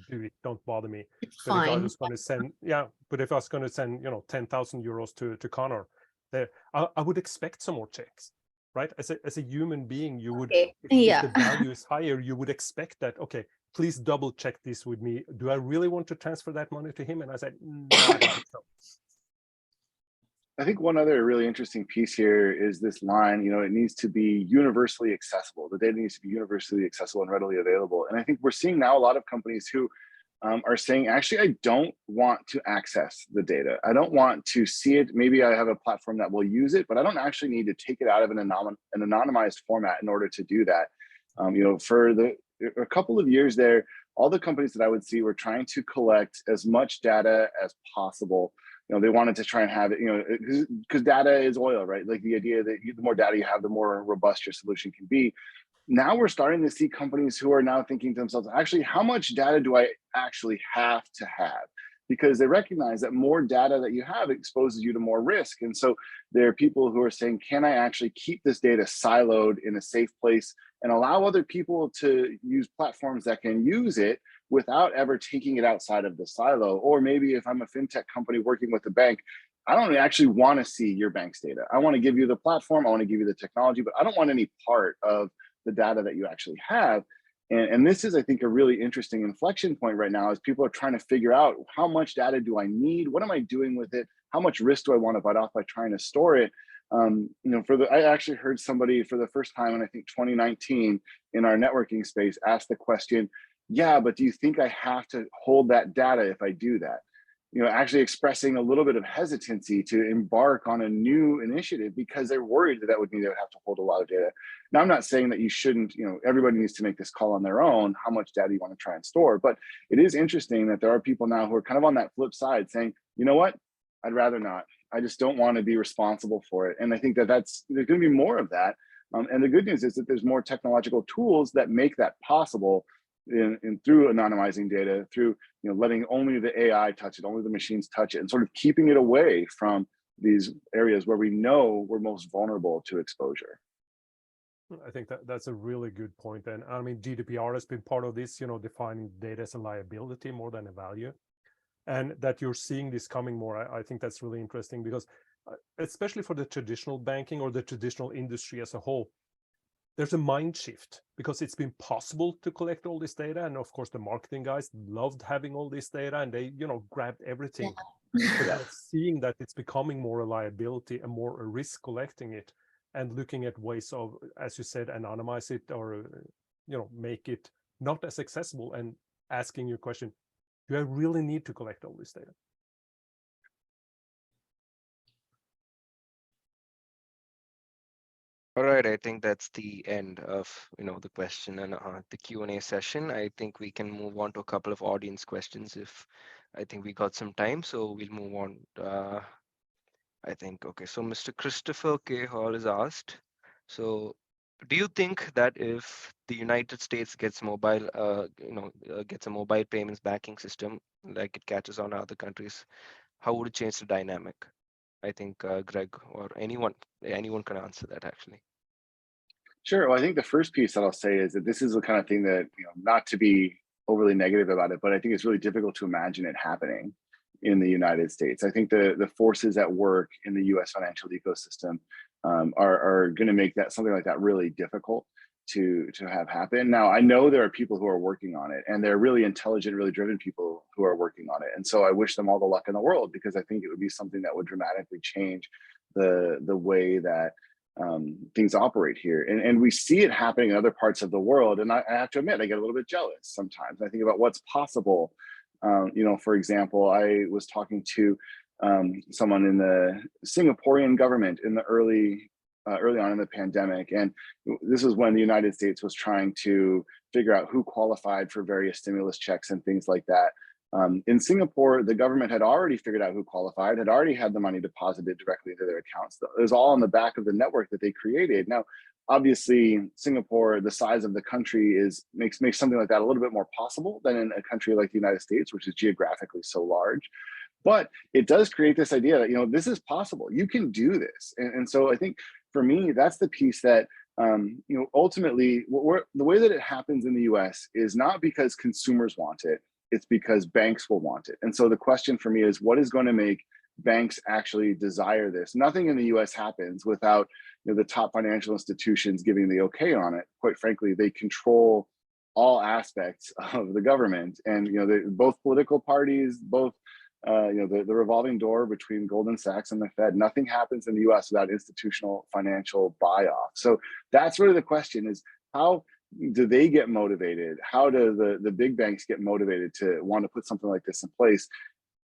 do it, don't bother me. It's But if I fine. was going to send, yeah, but if I was going to send, you know, 10,000 euros to Connor, there, I would expect some more checks, right? As a human being, you would, Okay. if the value is higher, you would expect that, okay, please double check this with me. Do I really want to transfer that money to him? And I said, no, I don't think so. I think one other really interesting piece here is this line, it needs to be universally accessible. The data needs to be universally accessible and readily available. And I think we're seeing now a lot of companies who are saying, actually, I don't want to access the data. I don't want to see it. Maybe I have a platform that will use it, but I don't actually need to take it out of an anonymized format in order to do that. For a couple of years there, all the companies that I would see were trying to collect as much data as possible. They wanted to try and have it, because data is oil, right? Like the idea that the more data you have, the more robust your solution can be. Now we're starting to see companies who are now thinking to themselves, actually, how much data do I actually have to have? Because they recognize that more data that you have exposes you to more risk. And so there are people who are saying, can I actually keep this data siloed in a safe place and allow other people to use platforms that can use it without ever taking it outside of the silo? Or maybe if I'm a fintech company working with a bank, I don't actually want to see your bank's data. I want to give you the platform, I want to give you the technology, but I don't want any part of the data that you actually have. And this is, I think, a really interesting inflection point right now as people are trying to figure out, how much data do I need? What am I doing with it? How much risk do I want to bite off by trying to store it? I actually heard somebody for the first time in, I think, 2019 in our networking space ask the question, yeah, but do you think I have to hold that data if I do that? Actually expressing a little bit of hesitancy to embark on a new initiative because they're worried that would mean they would have to hold a lot of data. Now, I'm not saying that you shouldn't, everybody needs to make this call on their own, how much data you want to try and store, but it is interesting that there are people now who are kind of on that flip side saying, you know what, I'd rather not. I just don't want to be responsible for it. And I think that there's going to be more of that. And the good news is that there's more technological tools that make that possible in through anonymizing data, through letting only the AI touch it, only the machines touch it, and sort of keeping it away from these areas where we know we're most vulnerable to exposure. I think that's a really good point. And I mean, GDPR has been part of this, defining data as a liability more than a value. And that you're seeing this coming more, I think that's really interesting, because especially for the traditional banking or the traditional industry as a whole, there's a mind shift, because it's been possible to collect all this data. And of course, the marketing guys loved having all this data and they, grabbed everything. But they're seeing that it's becoming more a liability and more a risk collecting it, and looking at ways of, as you said, anonymize it, or, make it not as accessible, and asking your question, do I really need to collect all this data? All right, I think that's the end of the question and the Q&A session. I think we can move on to a couple of audience questions if I think we got some time. So we'll move on. I think okay. So Mr. Christopher K. Hall is asked. So, do you think that if the United States gets gets a mobile payments banking system like it catches on other countries, how would it change the dynamic? I think Greg or anyone can answer that actually. Sure. Well, I think the first piece that I'll say is that this is the kind of thing that, not to be overly negative about it, but I think it's really difficult to imagine it happening in the United States. I think the forces at work in the US financial ecosystem are going to make that something like that really difficult to have happen. Now, I know there are people who are working on it, and they're really intelligent, really driven people who are working on it. And so I wish them all the luck in the world, because I think it would be something that would dramatically change the way that things operate here. And we see it happening in other parts of the world. And I have to admit, I get a little bit jealous sometimes. I think about what's possible. For example, I was talking to someone in the Singaporean government in the early on in the pandemic. And this was when the United States was trying to figure out who qualified for various stimulus checks and things like that. In Singapore, the government had already figured out who qualified, had already had the money deposited directly into their accounts. It was all on the back of the network that they created. Now, obviously, Singapore, the size of the country makes something like that a little bit more possible than in a country like the United States, which is geographically so large. But it does create this idea that, this is possible. You can do this. And so I think for me, that's the piece that, ultimately, the way that it happens in the US is not because consumers want it. It's because banks will want it. And so the question for me is, what is going to make banks actually desire this? Nothing in the US happens without the top financial institutions giving the okay on it. Quite frankly, they control all aspects of the government, and both political parties, both the revolving door between Goldman Sachs and the Fed. Nothing happens in the US without institutional financial buy-off. So that's really the question, is how do they get motivated? How do the big banks get motivated to want to put something like this in place?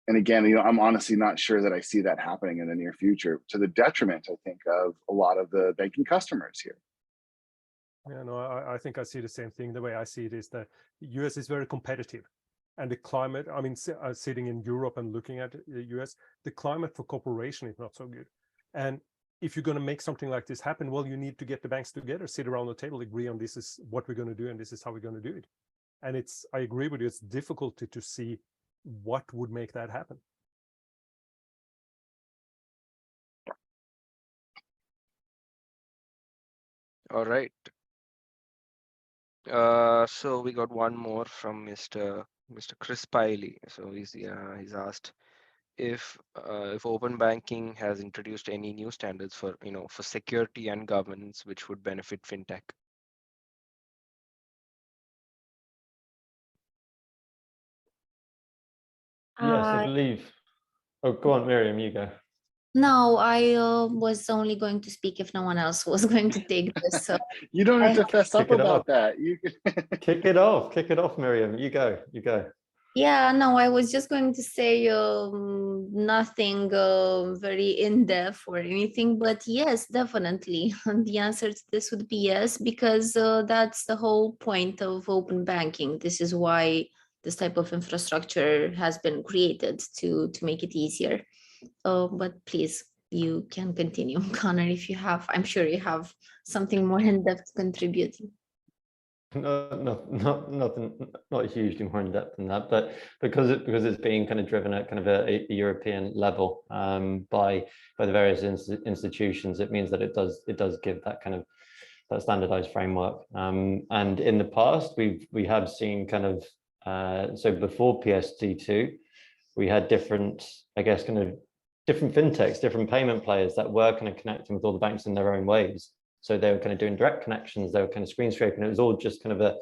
And again, I'm honestly not sure that I see that happening in the near future, to the detriment, I think, of a lot of the banking customers here. Yeah, no, I think I see the same thing. The way I see it is that the US is very competitive, and the climate, I mean, sitting in Europe and looking at the US, the climate for cooperation is not so good. And if you're going to make something like this happen, well, you need to get the banks together, sit around the table, agree on this is what we're going to do, and this is how we're going to do it. And I agree with you, it's difficult to see what would make that happen. All right. So we got one more from Mr. Chris Piley. So he's asked if open banking has introduced any new standards for for security and governance which would benefit fintech. Yes, I believe. Oh, go on, Miriam, you go. No, I was only going to speak if no one else was going to take this. So you don't have to fess up about that. You can kick it off, Miriam. You go. yeah, no, I was just going to say nothing very in-depth or anything, but yes, definitely. The answer to this would be yes, because that's the whole point of open banking. This is why this type of infrastructure has been created to make it easier. But please, you can continue, Connor, if you have. I'm sure you have something more in-depth to contribute. Nothing, not hugely more in depth than that, but because it's being kind of driven at kind of a European level by the various institutions, it means that it does give that kind of that standardized framework. And in the past, we have seen kind of so before PSD2, we had different, I guess, kind of different fintechs, different payment players that were kind of connecting with all the banks in their own ways. So they were kind of doing direct connections, they were kind of screen scraping. It was all just kind of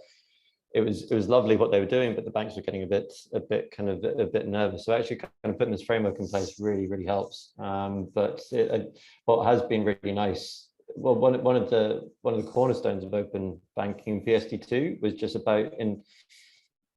it was lovely what they were doing, but the banks were getting a bit nervous. So actually kind of putting this framework in place really helps. But what has been really nice, well, one of the cornerstones of open banking PSD2 was just about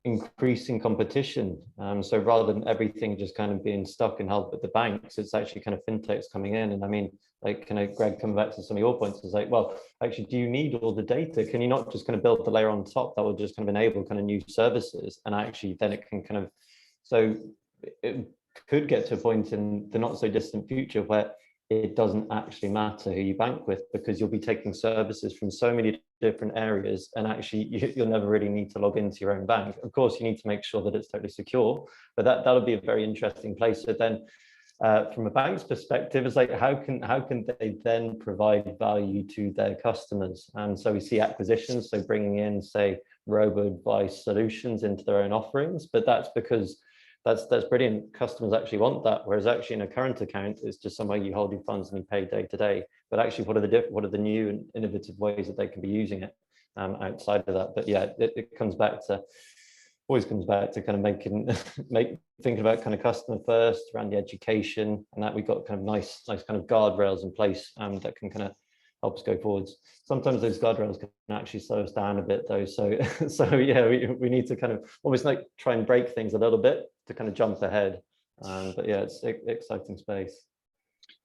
increasing competition. So rather than everything just kind of being stuck and held with the banks, it's actually kind of fintechs coming in. And I mean, like, kind of Greg, coming back to some of your points, is like, well, actually, do you need all the data? Can you not just kind of build the layer on top that will just kind of enable kind of new services? And actually then it can kind of, so it could get to a point in the not so distant future where it doesn't actually matter who you bank with, because you'll be taking services from so many different areas, and actually you'll never really need to log into your own bank. Of course, you need to make sure that it's totally secure, but that'll be a very interesting place. So then from a bank's perspective, it's like, how can they then provide value to their customers? And so we see acquisitions, so bringing in, say, robo-advice solutions into their own offerings, but that's because that's brilliant. Customers actually want that. Whereas actually in a current account, it's just somewhere you hold your funds and you pay day to day. But actually, what are the new and innovative ways that they can be using it outside of that? But yeah, it always comes back to kind of thinking about kind of customer first around the education, and that we've got kind of nice kind of guardrails in place that can kind of help us go forwards. Sometimes those guardrails can actually slow us down a bit though. So yeah, we need to kind of almost like try and break things a little bit to kind of jump ahead. But yeah, it's exciting space.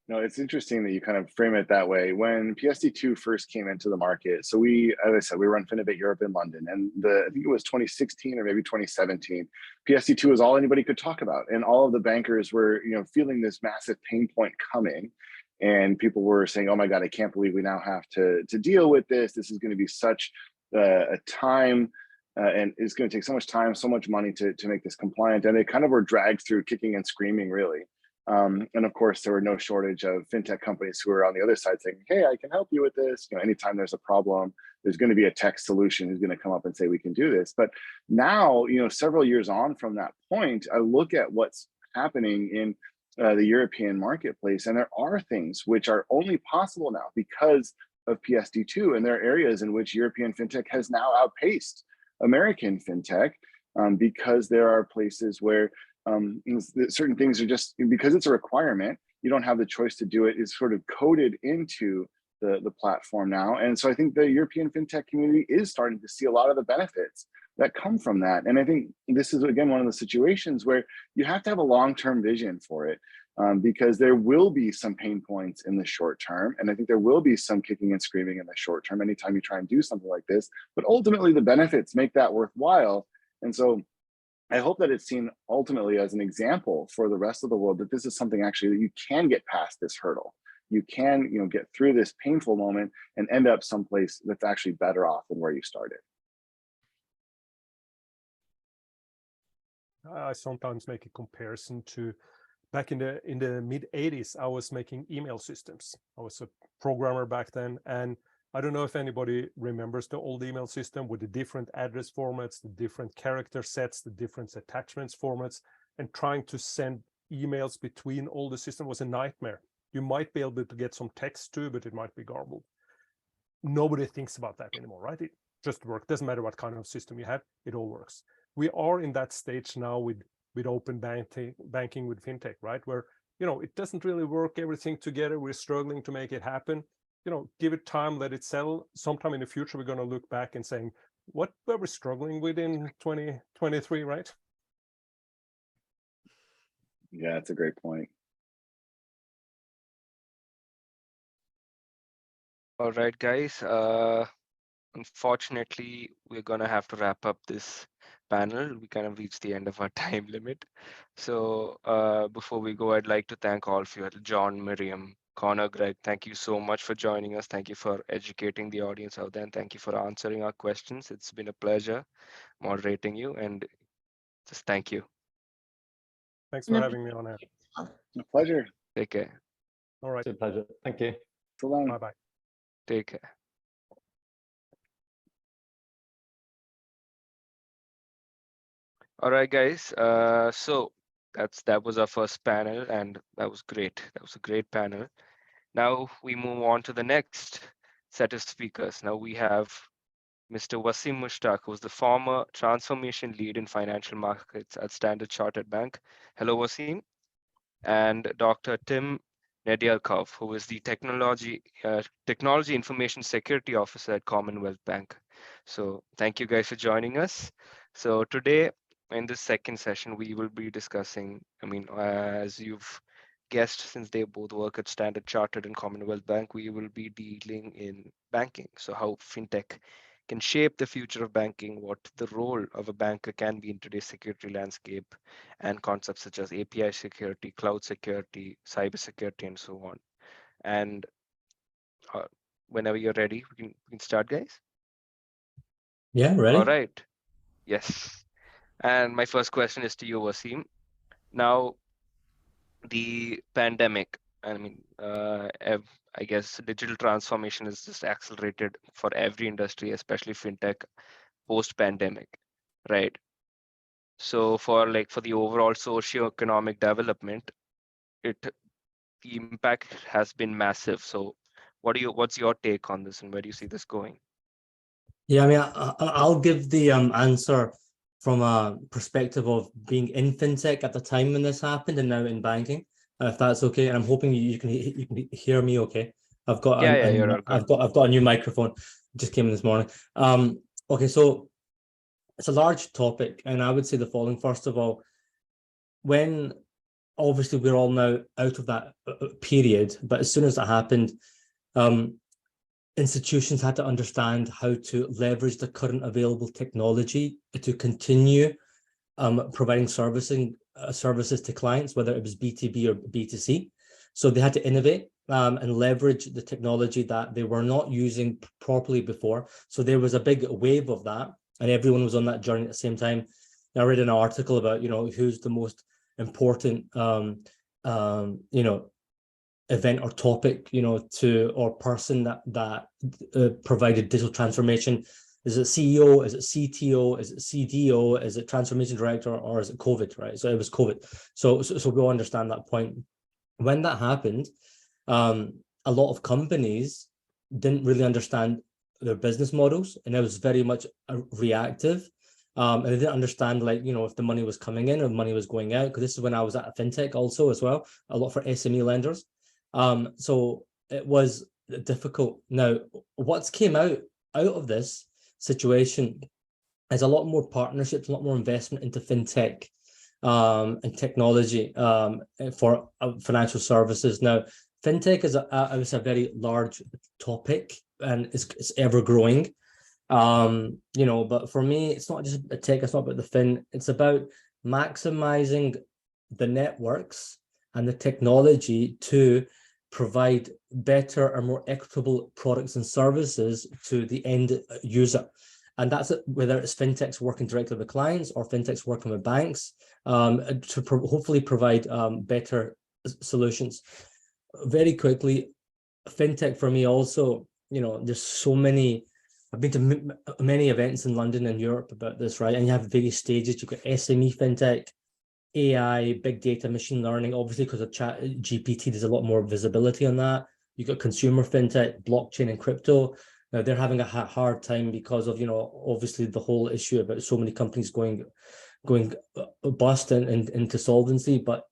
No, it's interesting that you kind of frame it that way. When PSD2 first came into the market, so as I said, we run Finovate Europe in London, and I think it was 2016 or maybe 2017, PSD2 was all anybody could talk about. And all of the bankers were, feeling this massive pain point coming. And people were saying, oh my God, I can't believe we now have to deal with this. This is going to be such a time and it's going to take so much time, so much money to make this compliant. And they kind of were dragged through kicking and screaming, really. And of course, there were no shortage of fintech companies who were on the other side saying, hey, I can help you with this. Anytime there's a problem, there's going to be a tech solution who's going to come up and say, we can do this. But now, several years on from that point, I look at what's happening in the European marketplace, and there are things which are only possible now because of PSD2, and there are areas in which European fintech has now outpaced American fintech because there are places where certain things are just, because it's a requirement, you don't have the choice to do it. It's sort of coded into the platform now. And so I think the European fintech community is starting to see a lot of the benefits that come from that. And I think this is, again, one of the situations where you have to have a long-term vision for it, because there will be some pain points in the short term. And I think there will be some kicking and screaming in the short term anytime you try and do something like this, but ultimately the benefits make that worthwhile. And so I hope that it's seen ultimately as an example for the rest of the world that this is something actually that you can get past this hurdle. You can, get through this painful moment and end up someplace that's actually better off than where you started. I sometimes make a comparison to back in the mid 80s. I was making email systems. I was a programmer back then, and I don't know if anybody remembers the old email system with the different address formats, the different character sets, the different attachments formats, and trying to send emails between all the system was a nightmare. You might be able to get some text too, but it might be garbled. Nobody thinks about that anymore, right? It just works. Doesn't matter what kind of system you have, it all works. We are in that stage now with open banking with fintech, right? Where, it doesn't really work everything together. We're struggling to make it happen. Give it time, let it settle. Sometime in the future, we're going to look back and saying, what were we struggling with in 2023, right? Yeah, that's a great point. All right, guys. Unfortunately, we're gonna have to wrap up this panel. We kind of reached the end of our time limit. So before we go, I'd like to thank all of you, John, Miriam, Connor, Greg. Thank you so much for joining us. Thank you for educating the audience out there, and thank you for answering our questions. It's been a pleasure moderating you, and just thank you. Thanks for having me on air. A pleasure. Take care. All right. It's a pleasure. Thank you. So long. Bye-bye. Take care. All right, guys. So that was our first panel, and that was great. That was a great panel. Now we move on to the next set of speakers. Now we have Mr. Wasim Mushtaq, who's the former transformation lead in financial markets at Standard Chartered Bank. Hello, Wasim. And Dr. Tim Nedialkov, who is the technology information security officer at Commonwealth Bank. So thank you guys for joining us. So today, in this second session, we will be discussing, as you've guessed, since they both work at Standard Chartered and Commonwealth Bank, we will be dealing in banking. So how fintech can shape the future of banking, what the role of a banker can be in today's security landscape, and concepts such as API security, cloud security, cybersecurity, and so on. And whenever you're ready, we can start, guys. Yeah, ready. All right. Yes. And my first question is to you, Wasim. Now, the pandemic, I guess digital transformation is just accelerated for every industry, especially fintech, post-pandemic, right? So for the overall socio-economic development, the impact has been massive. So what's your take on this, and where do you see this going? Yeah, I'll give the answer from a perspective of being in fintech at the time when this happened and now in banking, if that's okay. And I'm hoping you can hear me okay. I've got I've got a new microphone, just came in this morning. Okay, so it's a large topic, and I would say the following. First of all, when obviously we're all now out of that period, but as soon as that happened, institutions had to understand how to leverage the current available technology to continue providing services to clients, whether it was B2B or B2C. So they had to innovate and leverage the technology that they were not using properly before. So there was a big wave of that, and everyone was on that journey at the same time. I read an article about, who's the most important, event or topic, or person that provided digital transformation. Is it CEO? Is it CTO? Is it CDO? Is it transformation director? Or is it COVID, right? So it was COVID. So we all understand that point. When that happened, a lot of companies didn't really understand their business models, and it was very much reactive. And they didn't understand, like, if the money was coming in or money was going out, because this is when I was at a fintech also as well, a lot for SME lenders. So it was difficult. Now, what's came out of this situation is a lot more partnerships, a lot more investment into fintech and technology for financial services. Now, fintech is a very large topic, and it's ever growing. But for me, it's not just a tech, it's not about the fin, it's about maximizing the networks and the technology to provide better and more equitable products and services to the end user. And that's it, whether it's fintechs working directly with clients or fintechs working with banks, to hopefully provide better solutions. Very quickly, fintech for me also, there's so many. I've been to many events in London and Europe about this, right? And you have various stages. You've got SME fintech, AI, big data, machine learning. Obviously, because of Chat GPT, there's a lot more visibility on that. You've got consumer fintech, blockchain, and crypto. Now they're having a hard time because of, obviously the whole issue about so many companies going bust and into solvency. But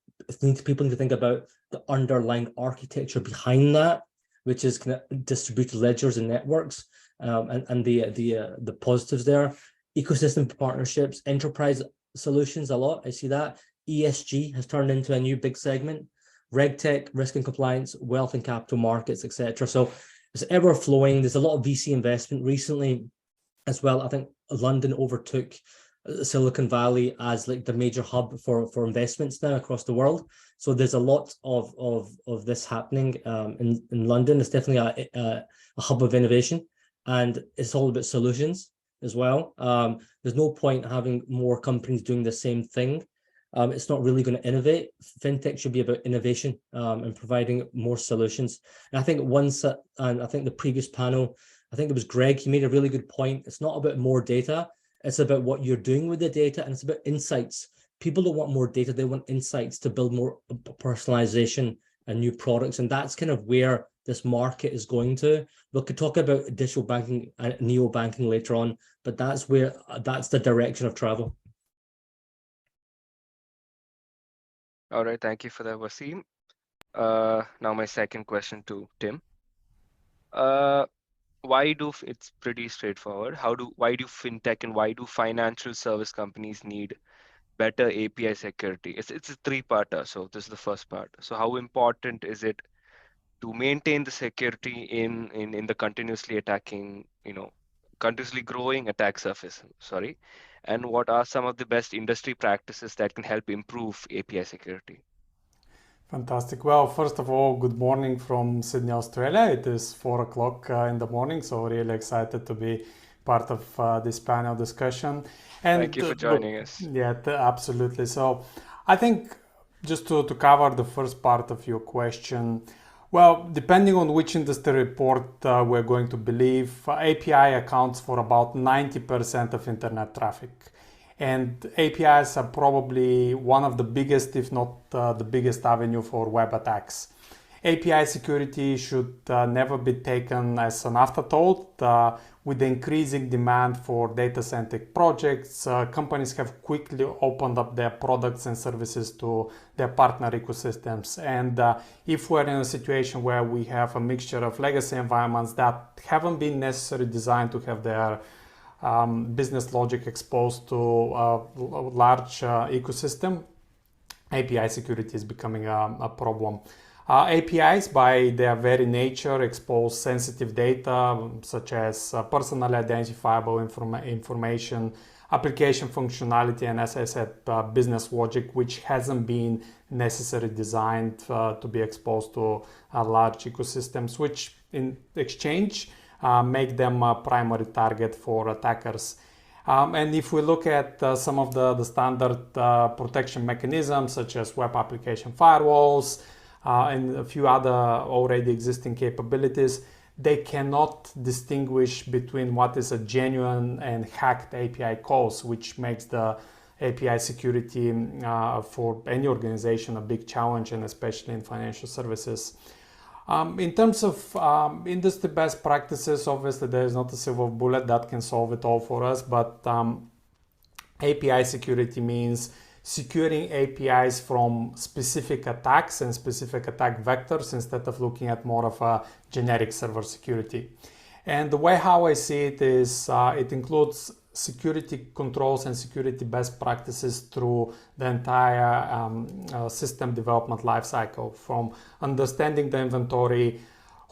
people need to think about the underlying architecture behind that, which is kind of distributed ledgers and networks, and the positives there. Ecosystem partnerships, enterprise solutions, a lot. I see that. ESG has turned into a new big segment. RegTech, risk and compliance, wealth and capital markets, etc. So it's ever flowing. There's a lot of VC investment recently as well. I think London overtook Silicon Valley as like the major hub for investments now across the world. So there's a lot of this happening in London. It's definitely a hub of innovation, and it's all about solutions as well. There's no point having more companies doing the same thing. It's not really going to innovate. Fintech should be about innovation and providing more solutions. And I think and I think the previous panel, I think it was Greg, he made a really good point. It's not about more data. It's about what you're doing with the data, and it's about insights. People don't want more data. They want insights to build more personalization and new products. And that's kind of where this market is going to. We could talk about digital banking and neo-banking later on, but that's the direction of travel. All right, thank you for that, Wasim. Now my second question to Tim. It's pretty straightforward. Why do fintech and why do financial service companies need better API security? It's a three-parter. So this is the first part. So how important is it to maintain the security in the continuously growing attack surface? Sorry. And what are some of the best industry practices that can help improve API security? Fantastic. Well, first of all, good morning from Sydney, Australia. It is 4 o'clock in the morning, so really excited to be part of this panel discussion. And thank you for joining us. Yeah, absolutely. So I think just to cover the first part of your question, well, depending on which industry report we're going to believe, API accounts for about 90% of internet traffic. And APIs are probably one of the biggest, if not the biggest avenue for web attacks. API security should never be taken as an afterthought. With the increasing demand for data-centric projects, companies have quickly opened up their products and services to their partner ecosystems. And if we're in a situation where we have a mixture of legacy environments that haven't been necessarily designed to have their business logic exposed to a large ecosystem, API security is becoming a problem. APIs, by their very nature, expose sensitive data such as personally identifiable information, application functionality, and, as I said, business logic, which hasn't been necessarily designed to be exposed to large ecosystems, which in exchange make them a primary target for attackers. And if we look at some of the standard protection mechanisms, such as web application firewalls and a few other already existing capabilities, they cannot distinguish between what is a genuine and hacked API calls, which makes the API security for any organization a big challenge, and especially in financial services. In terms of industry best practices, obviously there is not a silver bullet that can solve it all for us, but API security means securing APIs from specific attacks and specific attack vectors instead of looking at more of a generic server security. And the way how I see it is it includes security controls and security best practices through the entire system development lifecycle, from understanding the inventory,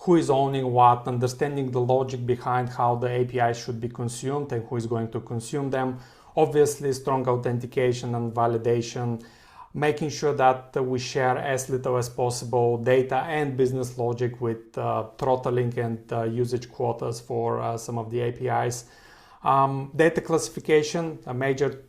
who is owning what, understanding the logic behind how the APIs should be consumed and who is going to consume them. Obviously, strong authentication and validation, making sure that we share as little as possible data and business logic with throttling and usage quotas for some of the APIs. Data classification, a major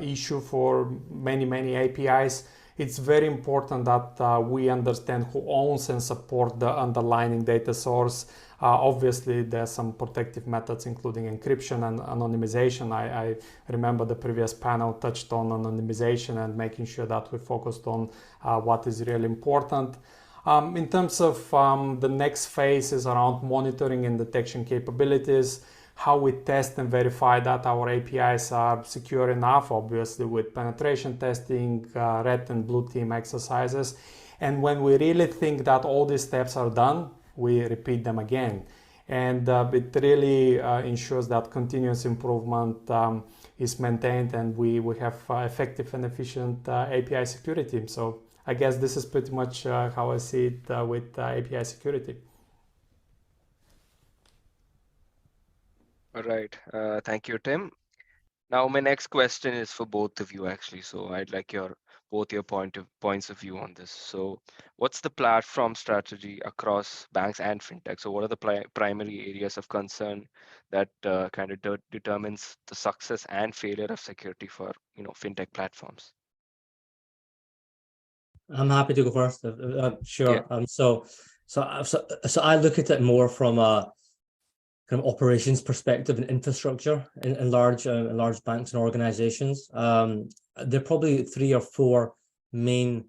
issue for many APIs. It's very important that we understand who owns and support the underlying data source. Obviously, there's some protective methods, including encryption and anonymization. I remember the previous panel touched on anonymization and making sure that we focused on what is really important. In terms of the next phase is around monitoring and detection capabilities, how we test and verify that our APIs are secure enough, obviously with penetration testing, red and blue team exercises. And when we really think that all these steps are done, we repeat them again. And it really ensures that continuous improvement is maintained and we have effective and efficient API security. So I guess this is pretty much how I see it with API security. All right. Thank you, Tim. Now, my next question is for both of you, actually. So I'd like both your points of view on this. So what's the platform strategy across banks and fintech? So what are the primary areas of concern that kind of determines the success and failure of security for fintech platforms? I'm happy to go first. Sure. Yeah. So I look at it more from a kind of operations perspective and infrastructure in large banks and organizations. There are probably 3 or 4 main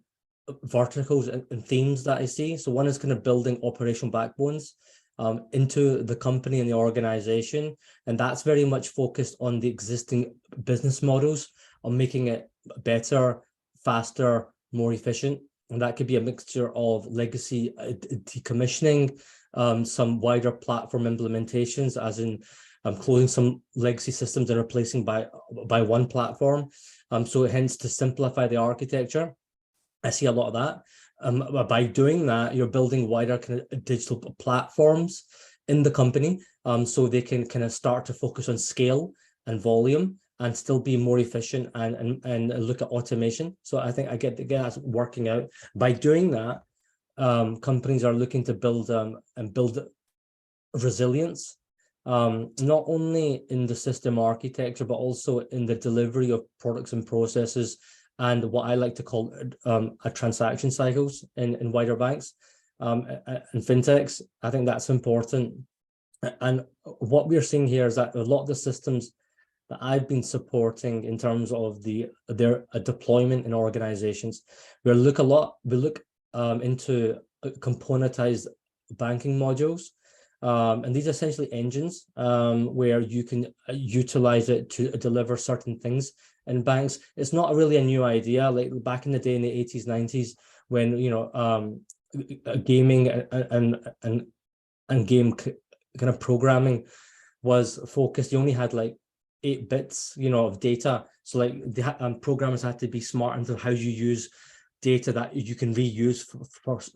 verticals and themes that I see. So one is kind of building operational backbones into the company and the organization, and that's very much focused on the existing business models, on making it better, faster, more efficient. And that could be a mixture of legacy decommissioning, some wider platform implementations, as in closing some legacy systems and replacing by one platform. So hence, to simplify the architecture, I see a lot of that. By doing that, you're building wider kind of digital platforms in the company, so they can kind of start to focus on scale and volume and still be more efficient and look at automation. So I think I get that's working out. By doing that, companies are looking to build resilience, not only in the system architecture, but also in the delivery of products and processes, and what I like to call transaction cycles in wider banks and fintechs. I think that's important. And what we're seeing here is that a lot of the systems that I've been supporting in terms of their deployment in organizations, we look into componentized banking modules, and these are essentially engines where you can utilize it to deliver certain things in banks. It's not really a new idea. Like back in the day in the 80s, 90s, when gaming and game kind of programming was focused, you only had like 8 bits, of data. So like the programmers had to be smart into how you use data that you can reuse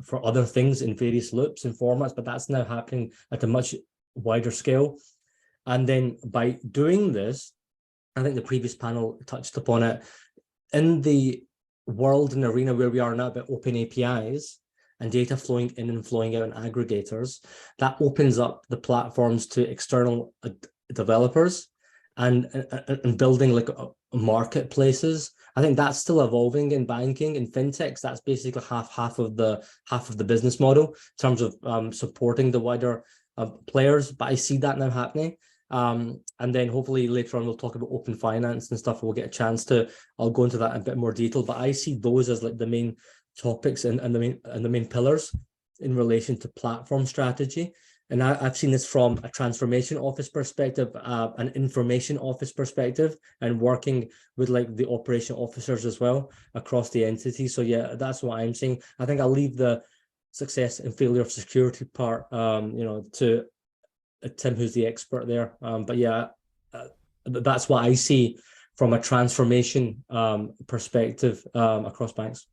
for other things in various loops and formats, but that's now happening at a much wider scale. And then by doing this, I think the previous panel touched upon it, in the world and arena where we are now about open APIs and data flowing in and flowing out in aggregators, that opens up the platforms to external developers and building like marketplaces. I think that's still evolving in banking. In fintechs, that's basically half of the business model in terms of supporting the wider players. But I see that now happening. And then hopefully later on we'll talk about open finance and stuff. We'll get a chance to. I'll go into that in a bit more detail. But I see those as like the main topics and the main pillars in relation to platform strategy. And I've seen this from a transformation office perspective, an information office perspective, and working with like the operation officers as well across the entity. So yeah, that's what I'm saying. I think I'll leave the success and failure of security part, to Tim, who's the expert there. But yeah, that's what I see from a transformation perspective across banks.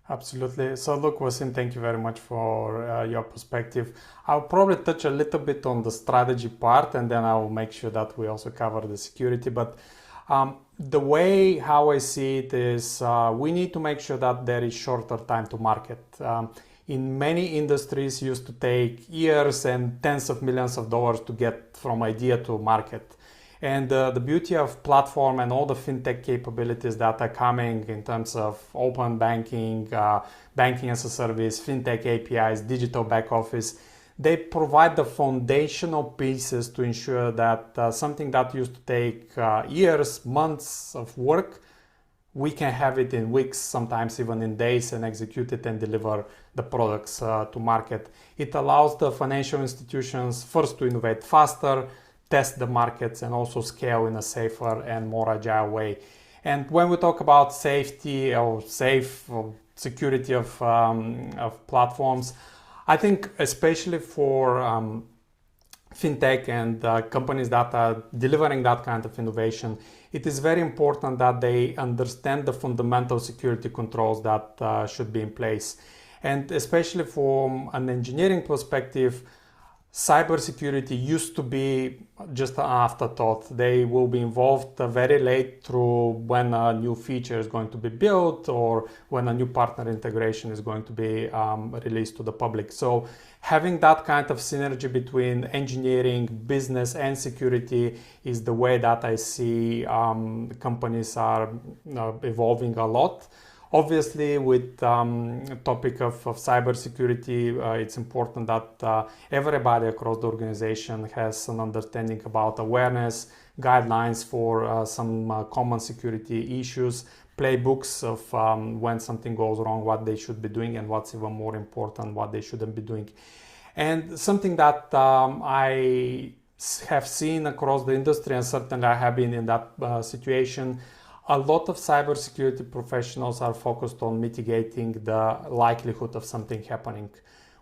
Absolutely. So look, Wasim, thank you very much for your perspective. I'll probably touch a little bit on the strategy part, and then I'll make sure that we also cover the security. But the way how I see it is we need to make sure that there is shorter time to market. In many industries used to take years and tens of millions of dollars to get from idea to market. And the beauty of platform and all the fintech capabilities that are coming in terms of open banking, banking as a service, fintech APIs, digital back office, they provide the foundational pieces to ensure that something that used to take years, months of work, we can have it in weeks, sometimes even in days, and execute it and deliver the products to market. It allows the financial institutions first to innovate faster, test the markets, and also scale in a safer and more agile way. And when we talk about safety or safe or security of platforms, I think especially for fintech and companies that are delivering that kind of innovation, it is very important that they understand the fundamental security controls that should be in place. And especially from an engineering perspective, cybersecurity used to be just an afterthought. They will be involved very late through when a new feature is going to be built or when a new partner integration is going to be released to the public. So having that kind of synergy between engineering, business, and security is the way that I see companies are evolving a lot. Obviously, with topic of cybersecurity, it's important that everybody across the organization has an understanding about awareness, guidelines for some common security issues, playbooks of when something goes wrong, what they should be doing, and what's even more important, what they shouldn't be doing. And something that I have seen across the industry, and certainly I have been in that situation, a lot of cybersecurity professionals are focused on mitigating the likelihood of something happening.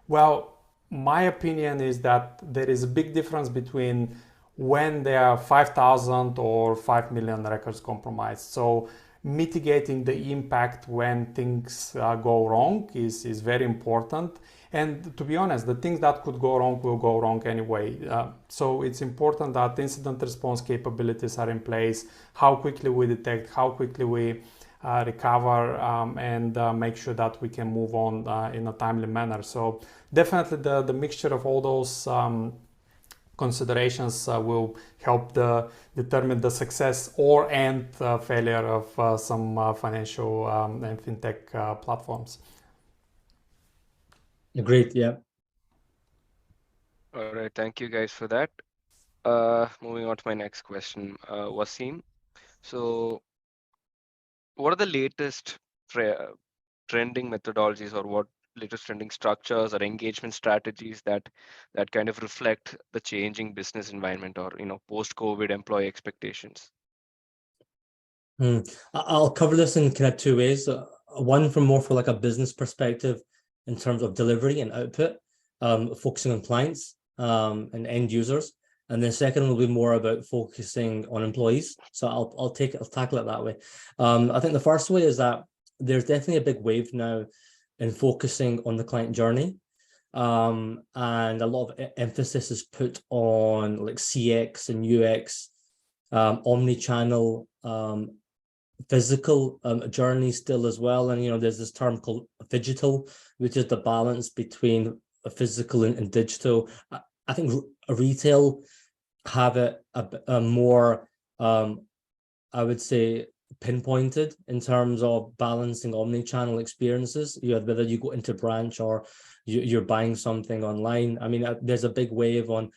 Well, my opinion is that there is a big difference between when there are 5,000 or 5 million records compromised. So mitigating the impact when things go wrong is very important. And to be honest, the things that could go wrong will go wrong anyway. So it's important that incident response capabilities are in place, how quickly we detect, how quickly we recover, and make sure that we can move on in a timely manner. So definitely the mixture of all those considerations will help determine the success or and failure of some financial and fintech platforms. Agreed. Yeah. All right, thank you guys for that. Moving on to my next question, Wasim. So, what are the latest trending methodologies, or what latest trending structures or engagement strategies that kind of reflect the changing business environment, or post-COVID employee expectations? I'll cover this in kind of two ways. One from more for like a business perspective in terms of delivery and output, focusing on clients and end users. And then second will be more about focusing on employees. So I'll tackle it that way. I think the first way is that there's definitely a big wave now in focusing on the client journey. And a lot of emphasis is put on like CX and UX, omni-channel, physical journey still as well. And there's this term called phygital, which is the balance between physical and digital. I think retail have it a more, I would say, pinpointed in terms of balancing omni-channel experiences. Whether you go into branch or you're buying something online. I mean, there's a big wave on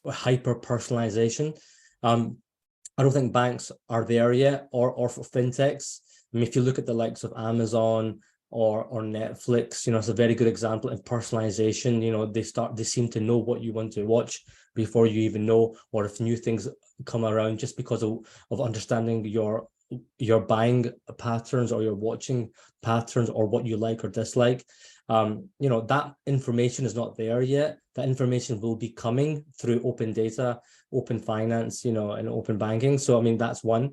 hyper personalization. I don't think banks are there yet, or for fintechs. I mean, if you look at the likes of Amazon or Netflix. You know, it's a very good example of personalization. You know, they seem to know what you want to watch before you even know, or if new things come around, just because of understanding your buying patterns or your watching patterns or what you like or dislike. You know, that information is not there yet. That information will be coming through open data, open finance, you know, and open banking. So, I mean, that's one.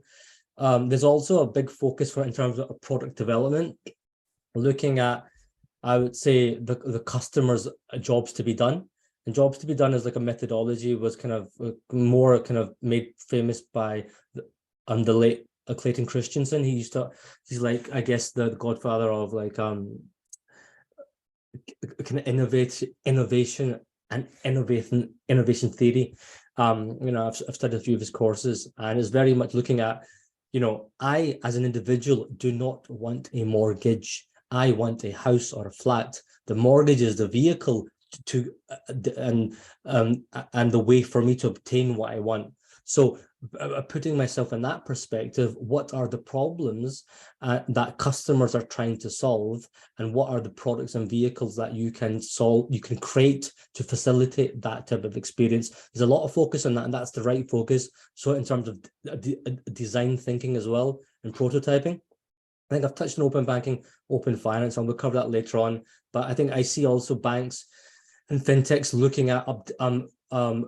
There's also a big focus in terms of product development, looking at, I would say, the customer's jobs to be done. And jobs to be done is like a methodology, was kind of more kind of made famous by the late Clayton Christensen. He's like, I guess, the godfather of like kind of innovation and innovation theory. You know, I've studied a few of his courses, and it's very much looking at, you know, I as an individual do not want a mortgage. I want a house or a flat. The mortgage is the vehicle to and the way for me to obtain what I want. So putting myself in that perspective, what are the problems that customers are trying to solve, and what are the products and vehicles that you can solve, you can create to facilitate that type of experience? There's a lot of focus on that, and that's the right focus. So in terms of design thinking as well, and prototyping, I think I've touched on open banking, open finance, and we'll cover that later on. But I think I see also banks and fintechs looking at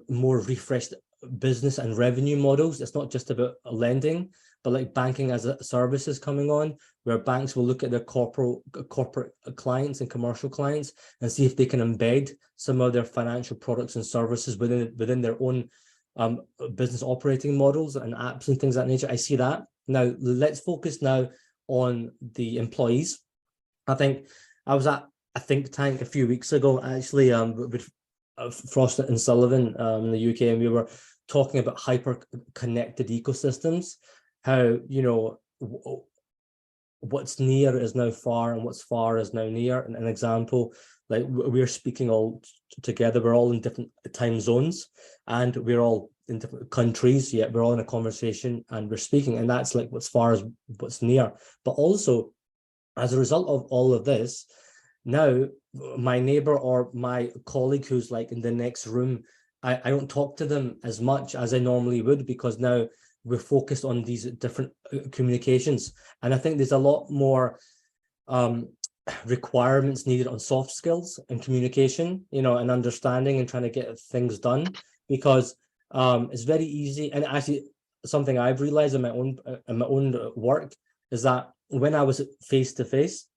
more refreshed business and revenue models. It's not just about lending, but like banking as a service is coming on, where banks will look at their corporate clients and commercial clients and see if they can embed some of their financial products and services within their own business operating models and apps and things of that nature. I see that. Now, let's focus now on the employees. I think I was at a think tank a few weeks ago, actually, with Frost and Sullivan in the UK, and we were talking about hyper-connected ecosystems, how, you know, what's near is now far and what's far is now near. And an example, like we're speaking all together, we're all in different time zones, and we're all in different countries, yet we're all in a conversation and we're speaking, and that's like what's far is what's near. But also, as a result of all of this, now my neighbor or my colleague who's like in the next room, I don't talk to them as much as I normally would, because now we're focused on these different communications. And I think there's a lot more requirements needed on soft skills and communication, you know, and understanding and trying to get things done, because it's very easy. And actually, something I've realized in my own work is that when I was face to face,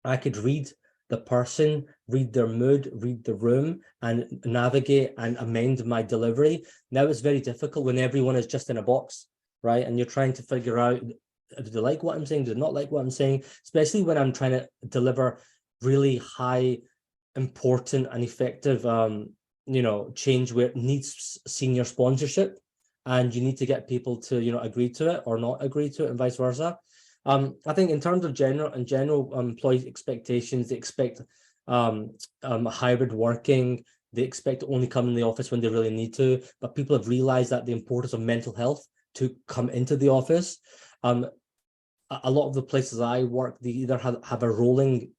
I could read the person, read their mood, read the room, and navigate and amend my delivery. Now it's very difficult when everyone is just in a box, right? And you're trying to figure out, do they like what I'm saying? Do they not like what I'm saying? Especially when I'm trying to deliver really high, important and effective, you know, change where it needs senior sponsorship, and you need to get people to, you know, agree to it or not agree to it, and vice versa. I think in terms of general employee expectations, they expect hybrid working. They expect to only come in the office when they really need to. But people have realized that the importance of mental health to come into the office. A lot of the places I work, they either have a rolling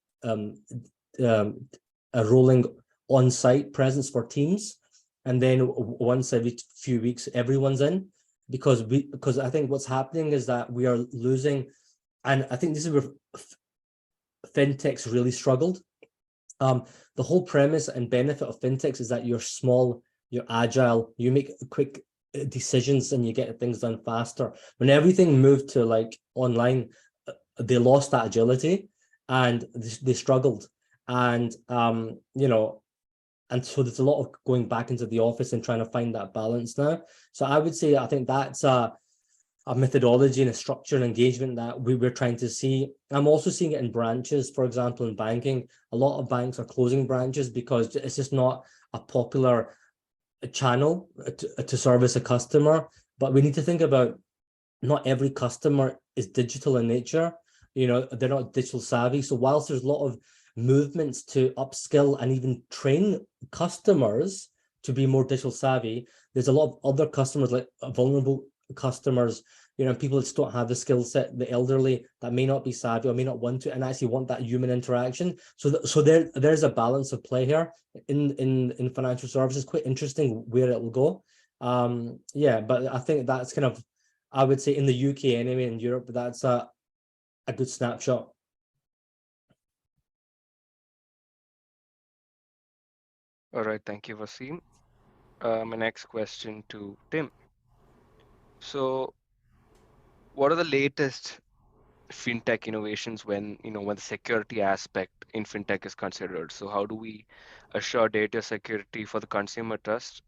on-site presence for teams, and then once every few weeks everyone's in, because I think what's happening is that we are losing. And I think this is where fintechs really struggled. The whole premise and benefit of fintechs is that you're small, you're agile, you make quick decisions, and you get things done faster. When everything moved to like online, they lost that agility, and they struggled. And you know, and so there's a lot of going back into the office and trying to find that balance now. So I would say I think that's a methodology and a structure and engagement that we're trying to see. I'm also seeing it in branches. For example, in banking, a lot of banks are closing branches because it's just not a popular channel to service a customer. But we need to think about, not every customer is digital in nature. You know, they're not digital savvy. So whilst there's a lot of movements to upskill and even train customers to be more digital savvy, there's a lot of other customers, like vulnerable customers, people that just don't have the skill set, the elderly that may not be savvy or may not want to, and actually want that human interaction. So there's a balance of play here in financial services. Quite interesting where it will go. Yeah, but I think that's kind of, I would say in the UK anyway, in Europe, that's a good snapshot. All right, thank you, Wasim. My next question to Tim. So, what are the latest fintech innovations when when the security aspect in fintech is considered? So, how do we assure data security for the consumer trust?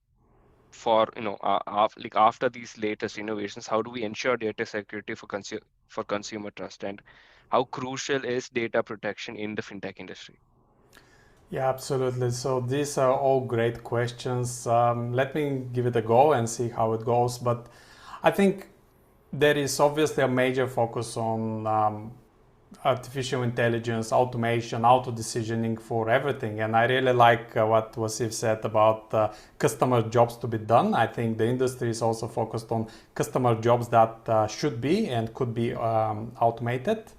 For like after these latest innovations, how do we ensure data security for consumer trust, and how crucial is data protection in the fintech industry? Yeah, absolutely. So these are all great questions. Let me give it a go and see how it goes. But I think there is obviously a major focus on artificial intelligence, automation, auto decisioning for everything. And I really like what Wasif said about customer jobs to be done. I think the industry is also focused on customer jobs that should be and could be automated.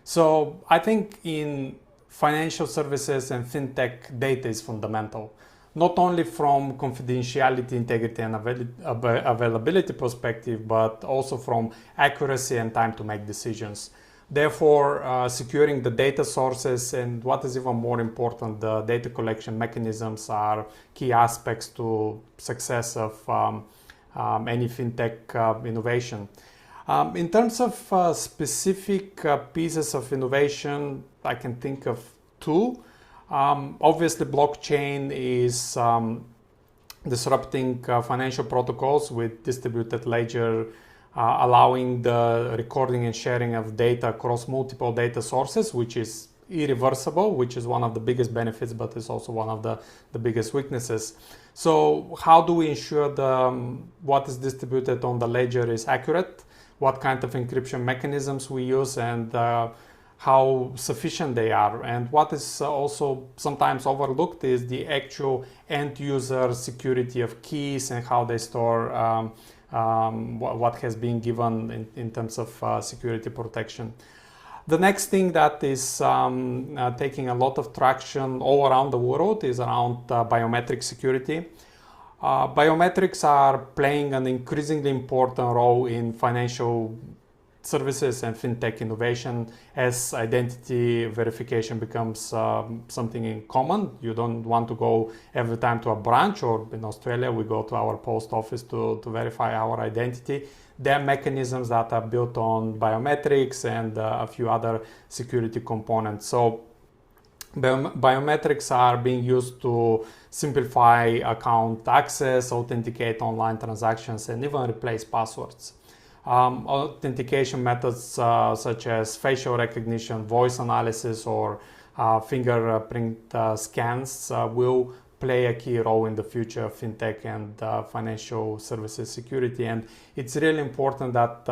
So I think in financial services and fintech, data is fundamental, not only from confidentiality, integrity, and availability perspective, but also from accuracy and time to make decisions. Therefore, securing the data sources and, what is even more important, the data collection mechanisms are key aspects to success of any fintech innovation. In terms of specific pieces of innovation, I can think of two. Obviously, blockchain is disrupting financial protocols with distributed ledger, allowing the recording and sharing of data across multiple data sources, which is irreversible, which is one of the biggest benefits, but is also one of the biggest weaknesses. So how do we ensure what is distributed on the ledger is accurate? What kind of encryption mechanisms we use, and how sufficient they are? And what is also sometimes overlooked is the actual end user security of keys and how they store what has been given in terms of security protection. The next thing that is taking a lot of traction all around the world is around biometric security. Biometrics are playing an increasingly important role in financial services and fintech innovation as identity verification becomes something in common. You don't want to go every time to a branch, or in Australia we go to our post office to verify our identity. There are mechanisms that are built on biometrics and a few other security components. So biometrics are being used to simplify account access, authenticate online transactions, and even replace passwords. Authentication methods such as facial recognition, voice analysis, or fingerprint scans will play a key role in the future of fintech and financial services security. And it's really important that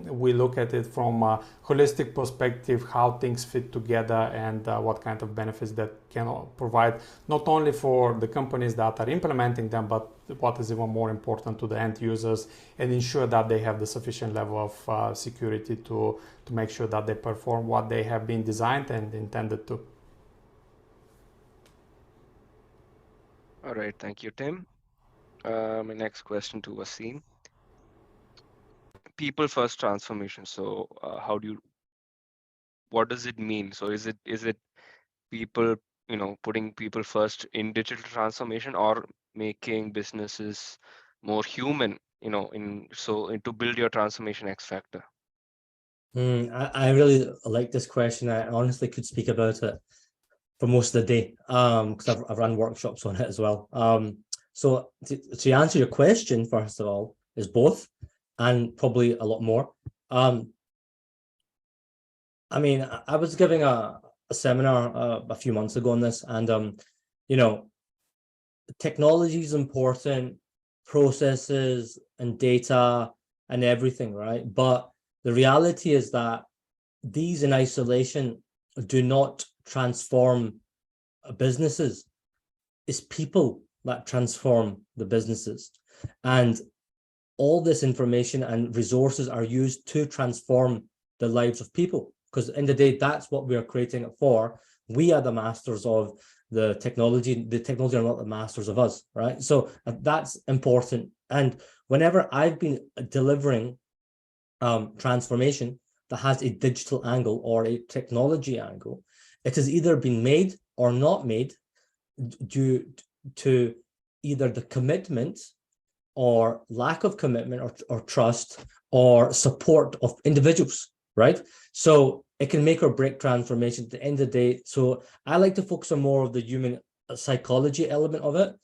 we look at it from a holistic perspective, how things fit together, and what kind of benefits that can provide, not only for the companies that are implementing them, but what is even more important, to the end users, and ensure that they have the sufficient level of security to make sure that they perform what they have been designed and intended to. All right, thank you, Tim. My next question to Wasim. People first transformation. So what does it mean? So is it people, putting people first in digital transformation, or making businesses more human, to build your transformation X factor? I really like this question. I honestly could speak about it for most of the day, because I've run workshops on it as well. So to answer your question, first of all, is both, and probably a lot more. I mean, I was giving a seminar a few months ago on this, and technology is important, processes and data and everything, right? But the reality is that these in isolation do not transform businesses. It's people that transform the businesses. And all this information and resources are used to transform the lives of people. Because at the end of the day, that's what we are creating it for. We are the masters of the technology. The technology are not the masters of us, right? So that's important. And whenever I've been delivering transformation that has a digital angle or a technology angle, it has either been made or not made due to either the commitment or lack of commitment or trust or support of individuals, right? So it can make or break transformation at the end of the day. So I like to focus on more of the human psychology element of it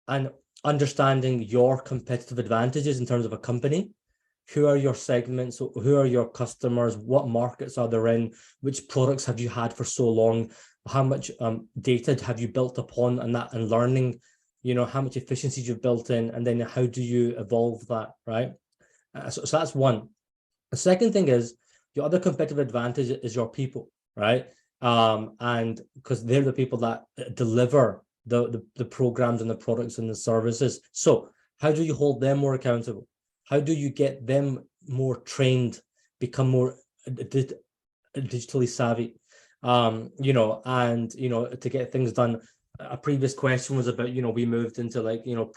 and understanding your competitive advantages in terms of a company. Who are your segments? Who are your customers? What markets are they in? Which products have you had for so long? How much data have you built upon and that and learning, how much efficiencies you've built in, and then how do you evolve that, right? So that's one. The second thing is your other competitive advantage is your people, right? And because they're the people that deliver the programs and the products and the services. So how do you hold them more accountable? How do you get them more trained, become more digitally savvy? To get things done. A previous question was about, we moved into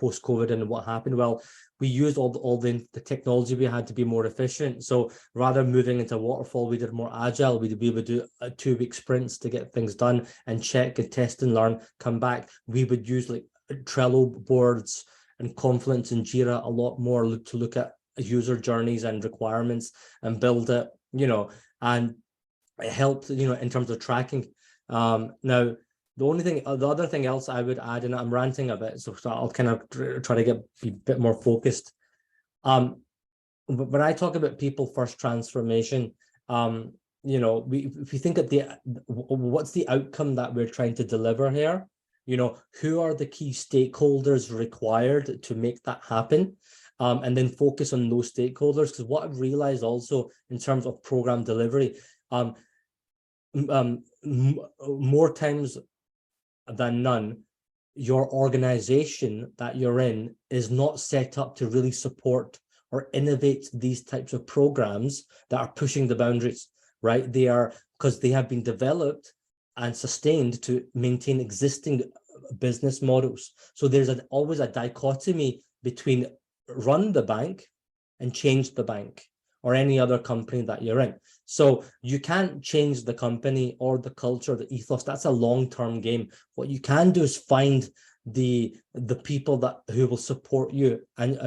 post-COVID and what happened. Well, we used all the technology we had to be more efficient. So rather than moving into waterfall, we did more agile. We would do 2-week sprints to get things done and check and test and learn, come back. We would use Trello boards and Confluence and Jira a lot more to look at user journeys and requirements and build it, and it helped, in terms of tracking. Now, the other thing else I would add, and I'm ranting a bit, so I'll kind of try to be a bit more focused. When I talk about people first transformation, if we think at what's the outcome that we're trying to deliver here? Who are the key stakeholders required to make that happen? And then focus on those stakeholders. Because what I've realized also in terms of program delivery, more times than none, your organization that you're in is not set up to really support or innovate these types of programs that are pushing the boundaries, right? They are, because they have been developed and sustained to maintain existing business models. So there's always a dichotomy between run the bank and change the bank or any other company that you're in. So you can't change the company or the culture, the ethos. That's a long-term game. What you can do is find the people who will support you and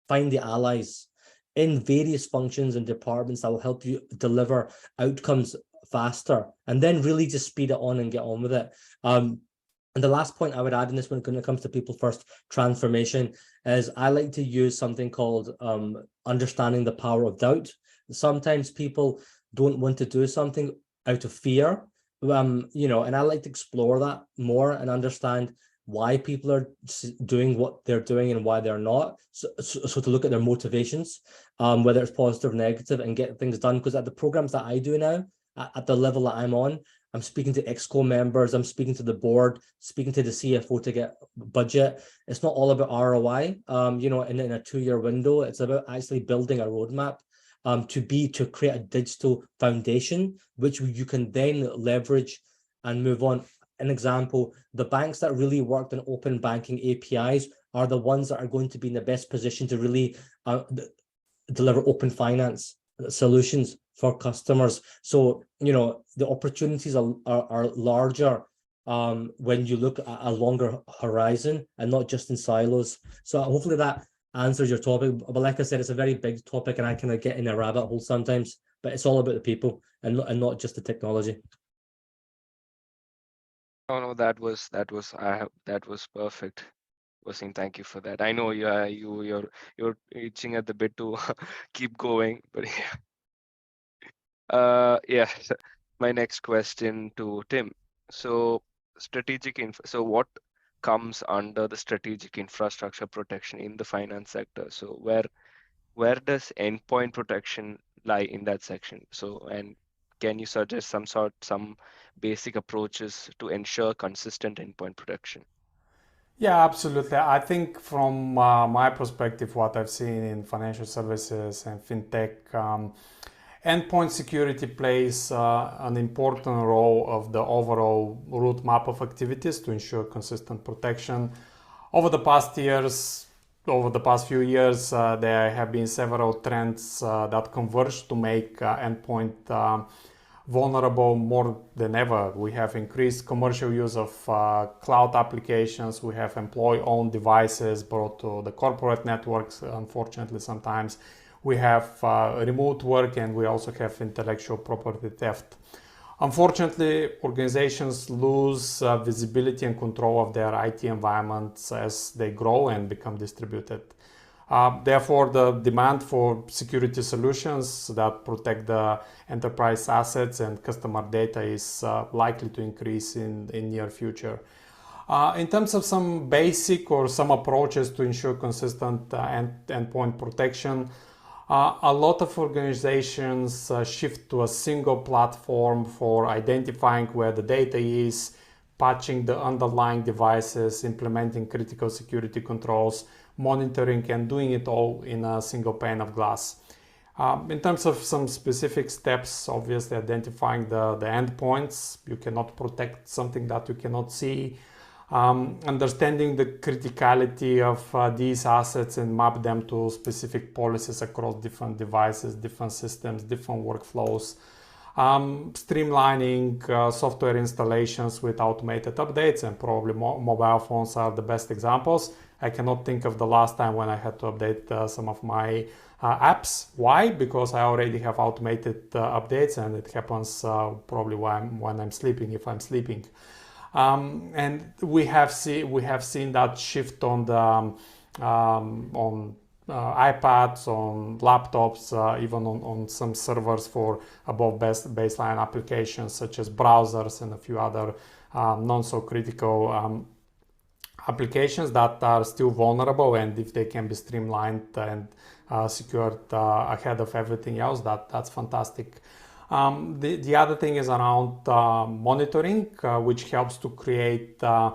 find the allies in various functions and departments that will help you deliver outcomes faster, and then really just speed it on and get on with it. And the last point I would add in this when it comes to people first transformation is I like to use something called understanding the power of doubt. Sometimes people don't want to do something out of fear, and I like to explore that more and understand why people are doing what they're doing and why they're not. So to look at their motivations, whether it's positive or negative, and get things done. Because at the programs that I do now, at the level that I'm on, I'm speaking to Exco members, I'm speaking to the board, speaking to the CFO to get budget. It's not all about ROI, in a 2-year window. It's about actually building a roadmap to create a digital foundation, which you can then leverage and move on. An example, the banks that really worked on open banking APIs are the ones that are going to be in the best position to really deliver open finance solutions for customers. So, the opportunities are larger when you look at a longer horizon and not just in silos. So hopefully that answers your topic. But like I said, it's a very big topic and I kind of get in a rabbit hole sometimes, but it's all about the people and not just the technology. Oh no, that was perfect. Wasim, thank you for that. I know you're itching at the bit to keep going, but yeah. My next question to Tim. So so what comes under the strategic infrastructure protection in the finance sector? So where does endpoint protection lie in that section? So, and can you suggest some basic approaches to ensure consistent endpoint protection? Yeah, absolutely. I think from my perspective, what I've seen in financial services and fintech, endpoint security plays an important role of the overall roadmap of activities to ensure consistent protection. Over the past years, over the past few years, there have been several trends that converge to make endpoint vulnerable more than ever. We have increased commercial use of cloud applications. We have employee-owned devices brought to the corporate networks, unfortunately, sometimes. We have remote work, and we also have intellectual property theft. Unfortunately, organizations lose visibility and control of their IT environments as they grow and become distributed. Therefore, the demand for security solutions that protect the enterprise assets and customer data is likely to increase in near future. In terms of some basic or some approaches to ensure consistent endpoint protection, a lot of organizations shift to a single platform for identifying where the data is, patching the underlying devices, implementing critical security controls, monitoring, and doing it all in a single pane of glass. In terms of some specific steps, obviously identifying the endpoints. You cannot protect something that you cannot see. Understanding the criticality of these assets and map them to specific policies across different devices, different systems, different workflows. Streamlining software installations with automated updates, and probably mobile phones are the best examples. I cannot think of the last time when I had to update some of my apps. Why? Because I already have automated updates, and it happens probably when I'm sleeping, if I'm sleeping. And we have seen that shift on the iPads, on laptops, even on some servers for above baseline applications such as browsers and a few other non so critical applications that are still vulnerable, and if they can be streamlined and secured ahead of everything else, that's fantastic. The other thing is around monitoring, which helps to create a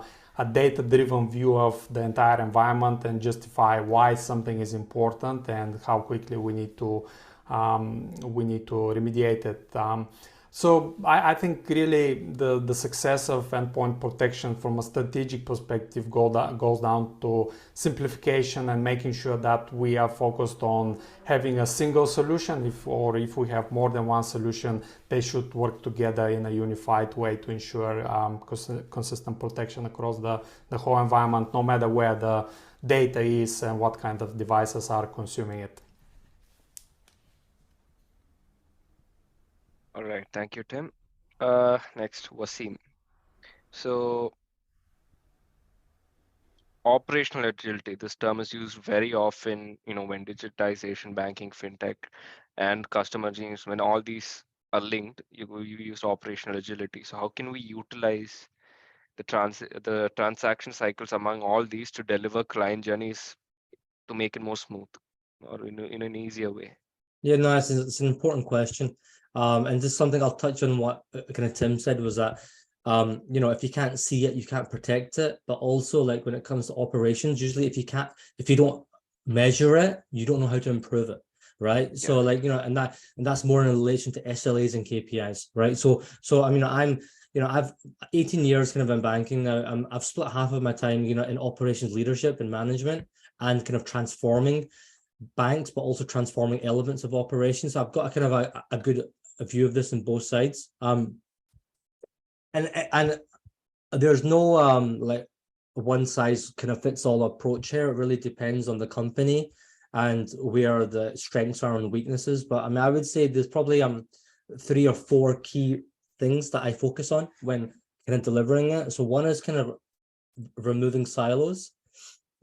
data-driven view of the entire environment and justify why something is important and how quickly we need to remediate it. So I think really the success of endpoint protection from a strategic perspective goes down to simplification and making sure that we are focused on having a single solution. If we have more than one solution, they should work together in a unified way to ensure consistent protection across the whole environment, no matter where the data is and what kind of devices are consuming it. All right, thank you, Tim. Next, Wasim. So, operational agility, this term is used very often, when digitization, banking, fintech, and customer journeys, when all these are linked, you use operational agility. So, how can we utilize the transaction cycles among all these to deliver client journeys to make it more smooth or in an easier way? Yeah, no, it's an important question. And just something I'll touch on what kind of Tim said was that, if you can't see it, you can't protect it. But also, like when it comes to operations, usually if you don't measure it, you don't know how to improve it, right? Yeah. So and that's more in relation to SLAs and KPIs, right? So I mean, I've 18 years kind of in banking now. I've split half of my time, in operations leadership and management and kind of transforming banks, but also transforming elements of operations. So I've got a kind of a good view of this on both sides. And there's no like one size kind of fits all approach here. It really depends on the company and where the strengths are and weaknesses. But I mean, I would say there's probably 3 or 4 key things that I focus on when kind of delivering it. So one is kind of removing silos,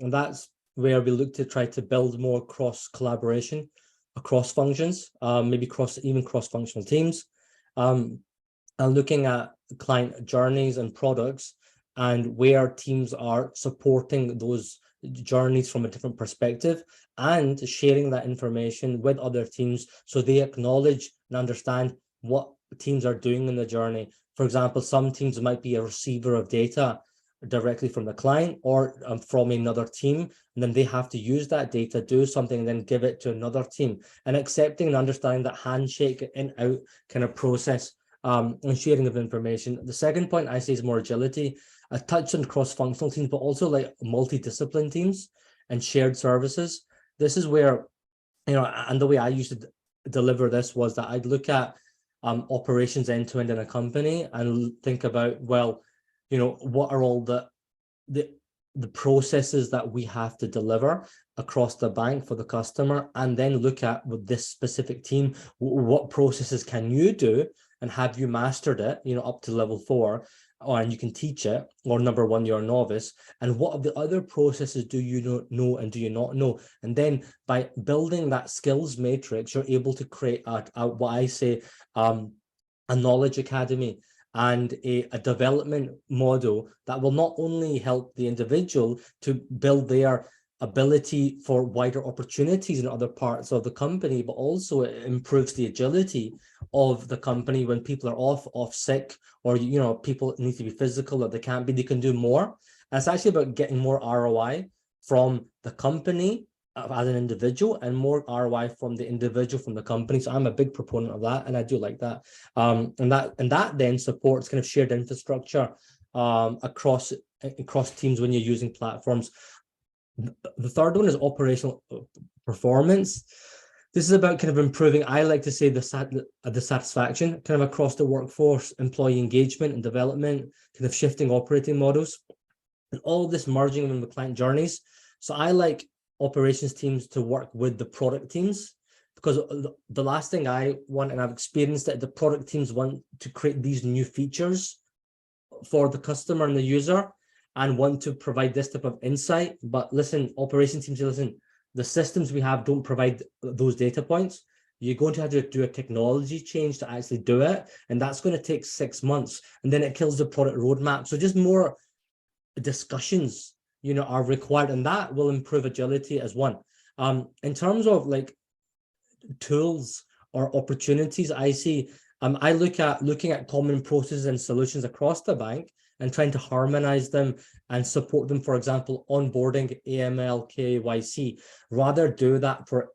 and that's where we look to try to build more cross collaboration across functions, maybe cross-functional teams, and looking at client journeys and products and where teams are supporting those journeys from a different perspective, and sharing that information with other teams so they acknowledge and understand what teams are doing in the journey. For example, some teams might be a receiver of data directly from the client or from another team, and then they have to use that data, do something, and then give it to another team, and accepting and understanding that handshake in out kind of process and sharing of information. The second point I say is more agility. I touched on cross-functional teams, but also like multidiscipline teams and shared services. This is where, and the way I used to deliver this was that I'd look at operations end-to-end in a company and think about, well, what are all the processes that we have to deliver across the bank for the customer, and then look at with this specific team, what processes can you do, and have you mastered it, up to level 4, and you can teach it, or number 1, you're a novice, and what of the other processes do you know and do you not know? And then by building that skills matrix, you're able to create a what I say, a knowledge academy and a development model that will not only help the individual to build their ability for wider opportunities in other parts of the company, but also it improves the agility of the company when people are off sick, or people need to be physical that they can't be, they can do more. And it's actually about getting more ROI from the company as an individual, and more ROI from the individual from the company. So I'm a big proponent of that, and I do like that. And that then supports kind of shared infrastructure across teams when you're using platforms. The third one is operational performance. This is about kind of improving, I like to say, the satisfaction kind of across the workforce, employee engagement and development, kind of shifting operating models, and all this merging in the client journeys. So I like operations teams to work with the product teams, because the last thing I want, and I've experienced that the product teams want to create these new features for the customer and the user, and want to provide this type of insight. But listen, operations teams say, listen, the systems we have don't provide those data points. You're going to have to do a technology change to actually do it, and that's going to take 6 months, and then it kills the product roadmap. So just more discussions, are required, and that will improve agility as one. In terms of like tools or opportunities, I see, I looking at common processes and solutions across the bank and trying to harmonize them and support them. For example, onboarding, AML, KYC, rather do that for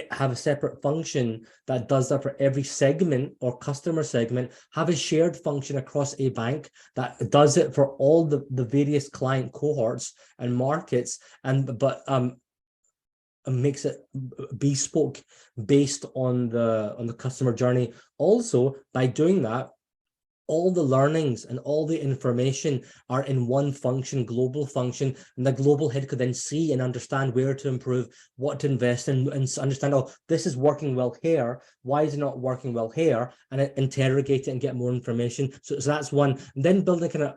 have a separate function that does that for every segment or customer segment, have a shared function across a bank that does it for all the various client cohorts and markets, but makes it bespoke based on the customer journey. Also, by doing that, all the learnings and all the information are in one function, global function, and the global head could then see and understand where to improve, what to invest in, and understand, oh, this is working well here, why is it not working well here, and interrogate it and get more information. So that's one. And then building kind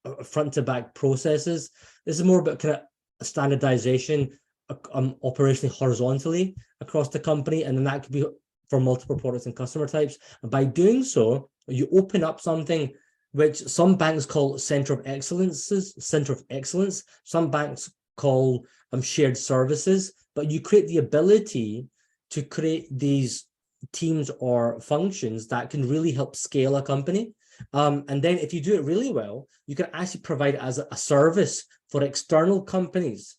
of front to back processes. This is more about kind of standardization, operationally horizontally across the company, and then that could be for multiple products and customer types. And by doing so, you open up something which some banks call center of excellence, some banks call shared services, but you create the ability to create these teams or functions that can really help scale a company. And then if you do it really well, you can actually provide it as a service for external companies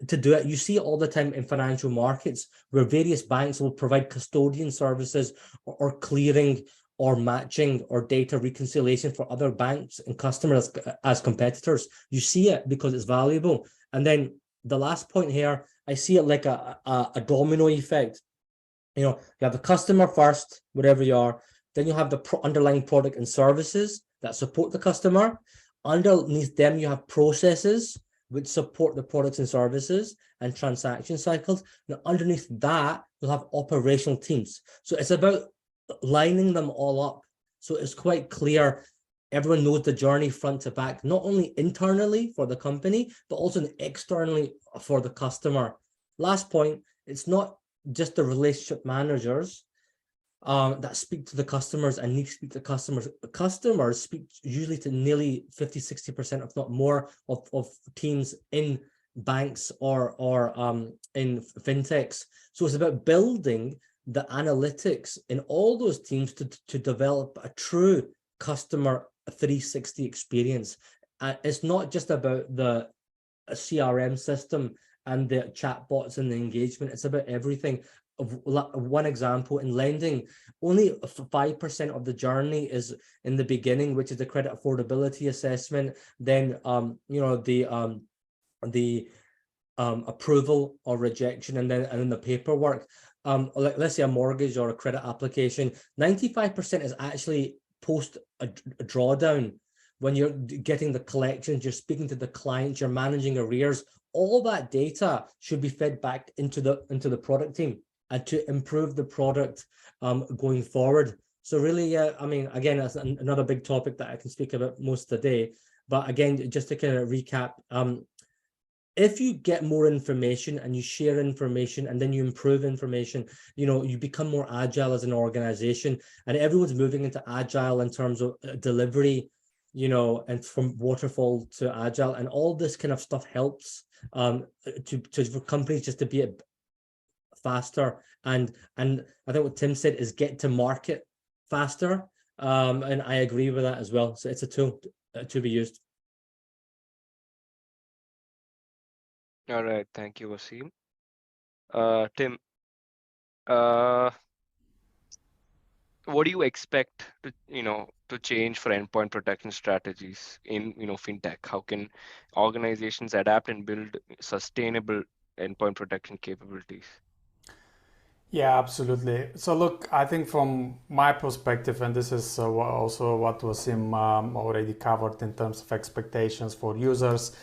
to do it. You see it all the time in financial markets where various banks will provide custodian services or clearing or matching or data reconciliation for other banks and customers as competitors. You see it because it's valuable. And then the last point here, I see it like a domino effect. You have the customer first, wherever you are, then you have the underlying product and services that support the customer. Underneath them, you have processes which support the products and services and transaction cycles. Now, underneath that, you'll have operational teams. So it's about lining them all up. So it's quite clear. Everyone knows the journey front to back, not only internally for the company, but also externally for the customer. Last point, it's not just the relationship managers that speak to the customers and need to speak to customers. Customers speak usually to nearly 50-60%, if not more, of teams in banks or in fintechs. So it's about building the analytics in all those teams to develop a true customer 360 experience. it's not just about the CRM system and the chatbots and the engagement. It's about everything. One example, in lending, only 5% of the journey is in the beginning, which is the credit affordability assessment. Then the approval or rejection, and then the paperwork. Let's say a mortgage or a credit application, 95% is actually post a drawdown. When you're getting the collections, you're speaking to the clients, you're managing arrears. All that data should be fed back into the product team and to improve the product going forward. So really, I mean, again, that's another big topic that I can speak about most of the day. But again, just to kind of recap, if you get more information and you share information and then you improve information, you become more agile as an organization, and everyone's moving into agile in terms of delivery, and from waterfall to agile, and all this kind of stuff helps for companies just to be faster. And I think what Tim said is get to market faster. And I agree with that as well. So it's a tool to be used. All right, thank you, Wasim. Tim, what do you expect to change for endpoint protection strategies in fintech? How can organizations adapt and build sustainable endpoint protection capabilities? Yeah, absolutely. So look, I think from my perspective, and this is also what Wasim already covered in terms of expectations for users,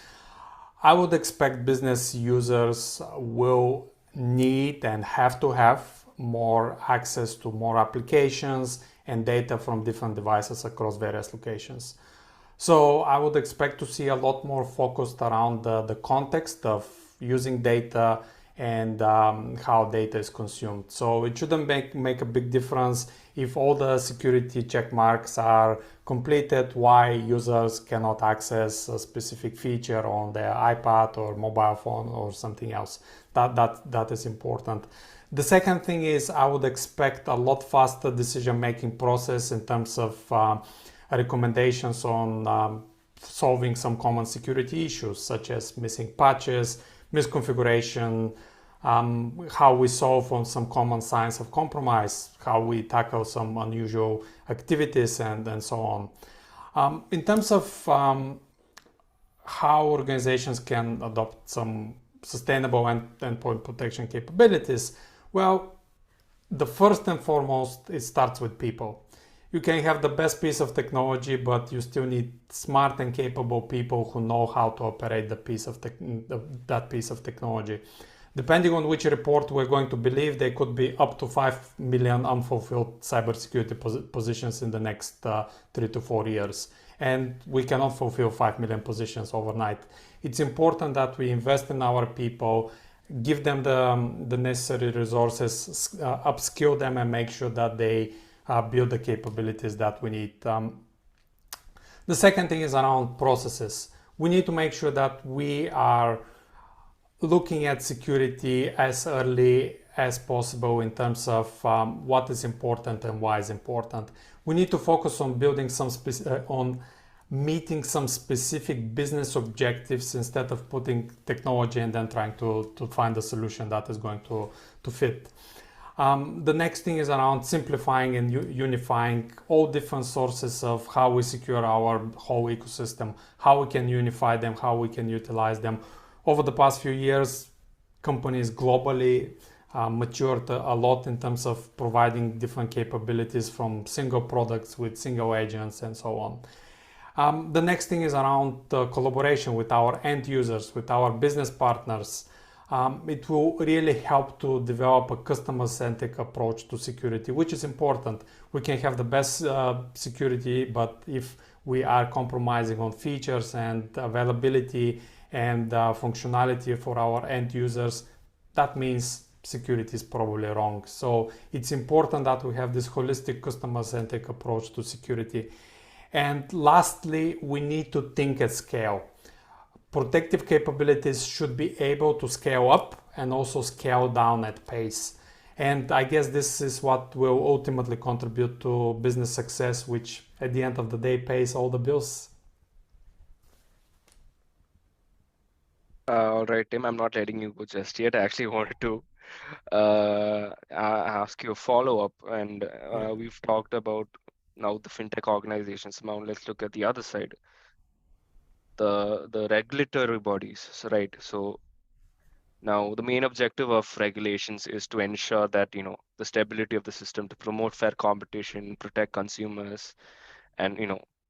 I would expect business users will need and have to have more access to more applications and data from different devices across various locations. So I would expect to see a lot more focused around the context of using data and how data is consumed. So it shouldn't make a big difference if all the security check marks are completed, why users cannot access a specific feature on their iPad or mobile phone or something else. That is important. The second thing is I would expect a lot faster decision-making process in terms of recommendations on solving some common security issues, such as missing patches, misconfiguration, how we solve on some common signs of compromise, how we tackle some unusual activities, and so on. In terms of how organizations can adopt some sustainable endpoint protection capabilities, well, the first and foremost, it starts with people. You can have the best piece of technology, but you still need smart and capable people who know how to operate that piece of technology. Depending on which report we're going to believe, there could be up to 5 million unfulfilled cybersecurity positions in the next 3 to 4 years. And we cannot fulfill 5 million positions overnight. It's important that we invest in our people, give them the necessary resources, upskill them, and make sure that they build the capabilities that we need. The second thing is around processes. We need to make sure that we are looking at security as early as possible in terms of what is important and why is important. We need to focus on building on meeting some specific business objectives instead of putting technology and then trying to find a solution that is going to fit. The next thing is around simplifying and unifying all different sources of how we secure our whole ecosystem, how we can unify them, how we can utilize them. Over the past few years, companies globally matured a lot in terms of providing different capabilities from single products with single agents and so on. The next thing is around collaboration with our end users, with our business partners. It will really help to develop a customer-centric approach to security, which is important. We can have the best security, but if we are compromising on features and availability and functionality for our end users, that means security is probably wrong. So it's important that we have this holistic customer-centric approach to security. And lastly, we need to think at scale. Protective capabilities should be able to scale up and also scale down at pace. And I guess this is what will ultimately contribute to business success, which at the end of the day pays all the bills. All right, Tim, I'm not letting you go just yet. I actually wanted to ask you a follow-up, and we've talked about now the fintech organizations. Now let's look at the other side, the regulatory bodies. So, right. So now the main objective of regulations is to ensure that, the stability of the system, to promote fair competition, protect consumers, and,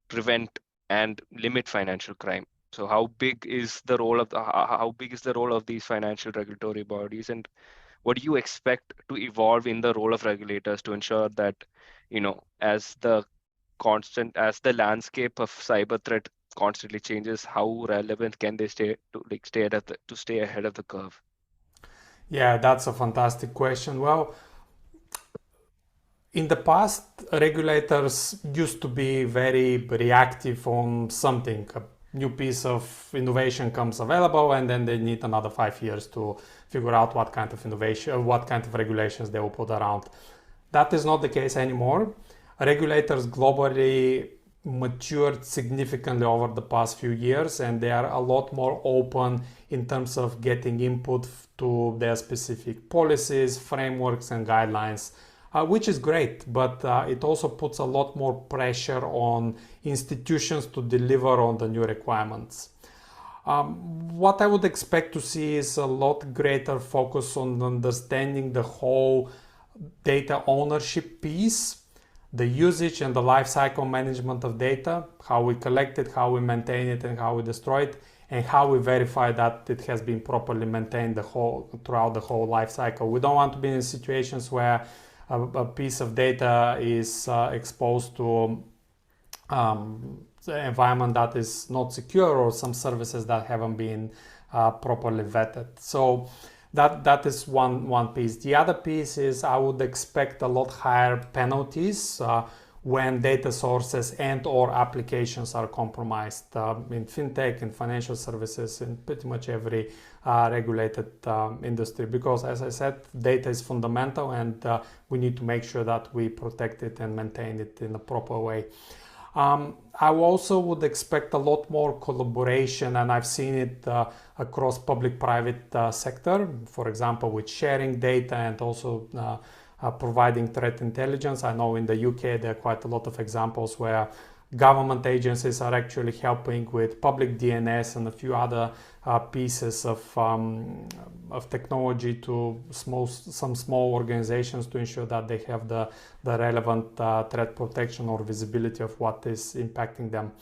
prevent and limit financial crime. So how big is the role of how big is the role of these financial regulatory bodies, and what do you expect to evolve in the role of regulators to ensure that, as the landscape of cyber threat constantly changes, how relevant can they stay to stay ahead of the curve? Yeah, that's a fantastic question. Well, in the past, regulators used to be very reactive on something. A new piece of innovation comes available, and then they need another 5 years to figure out what kind of innovation, what kind of regulations they will put around. That is not the case anymore. Regulators globally matured significantly over the past few years, and they are a lot more open in terms of getting input to their specific policies, frameworks, and guidelines. Which is great, but it also puts a lot more pressure on institutions to deliver on the new requirements. What I would expect to see is a lot greater focus on understanding the whole data ownership piece, the usage and the lifecycle management of data, how we collect it, how we maintain it, and how we destroy it, and how we verify that it has been properly maintained throughout the whole lifecycle. We don't want to be in situations where a piece of data is exposed to the environment that is not secure, or some services that haven't been properly vetted. So that is one piece. The other piece is I would expect a lot higher penalties when data sources and or applications are compromised in fintech, in financial services, in pretty much every regulated industry, because as I said, data is fundamental, and we need to make sure that we protect it and maintain it in a proper way. I also would expect a lot more collaboration, and I've seen it across public-private sector, for example, with sharing data and also providing threat intelligence. I know in the UK there are quite a lot of examples where government agencies are actually helping with public DNS and a few other pieces of technology to some small organizations to ensure that they have the relevant threat protection or visibility of what is impacting them.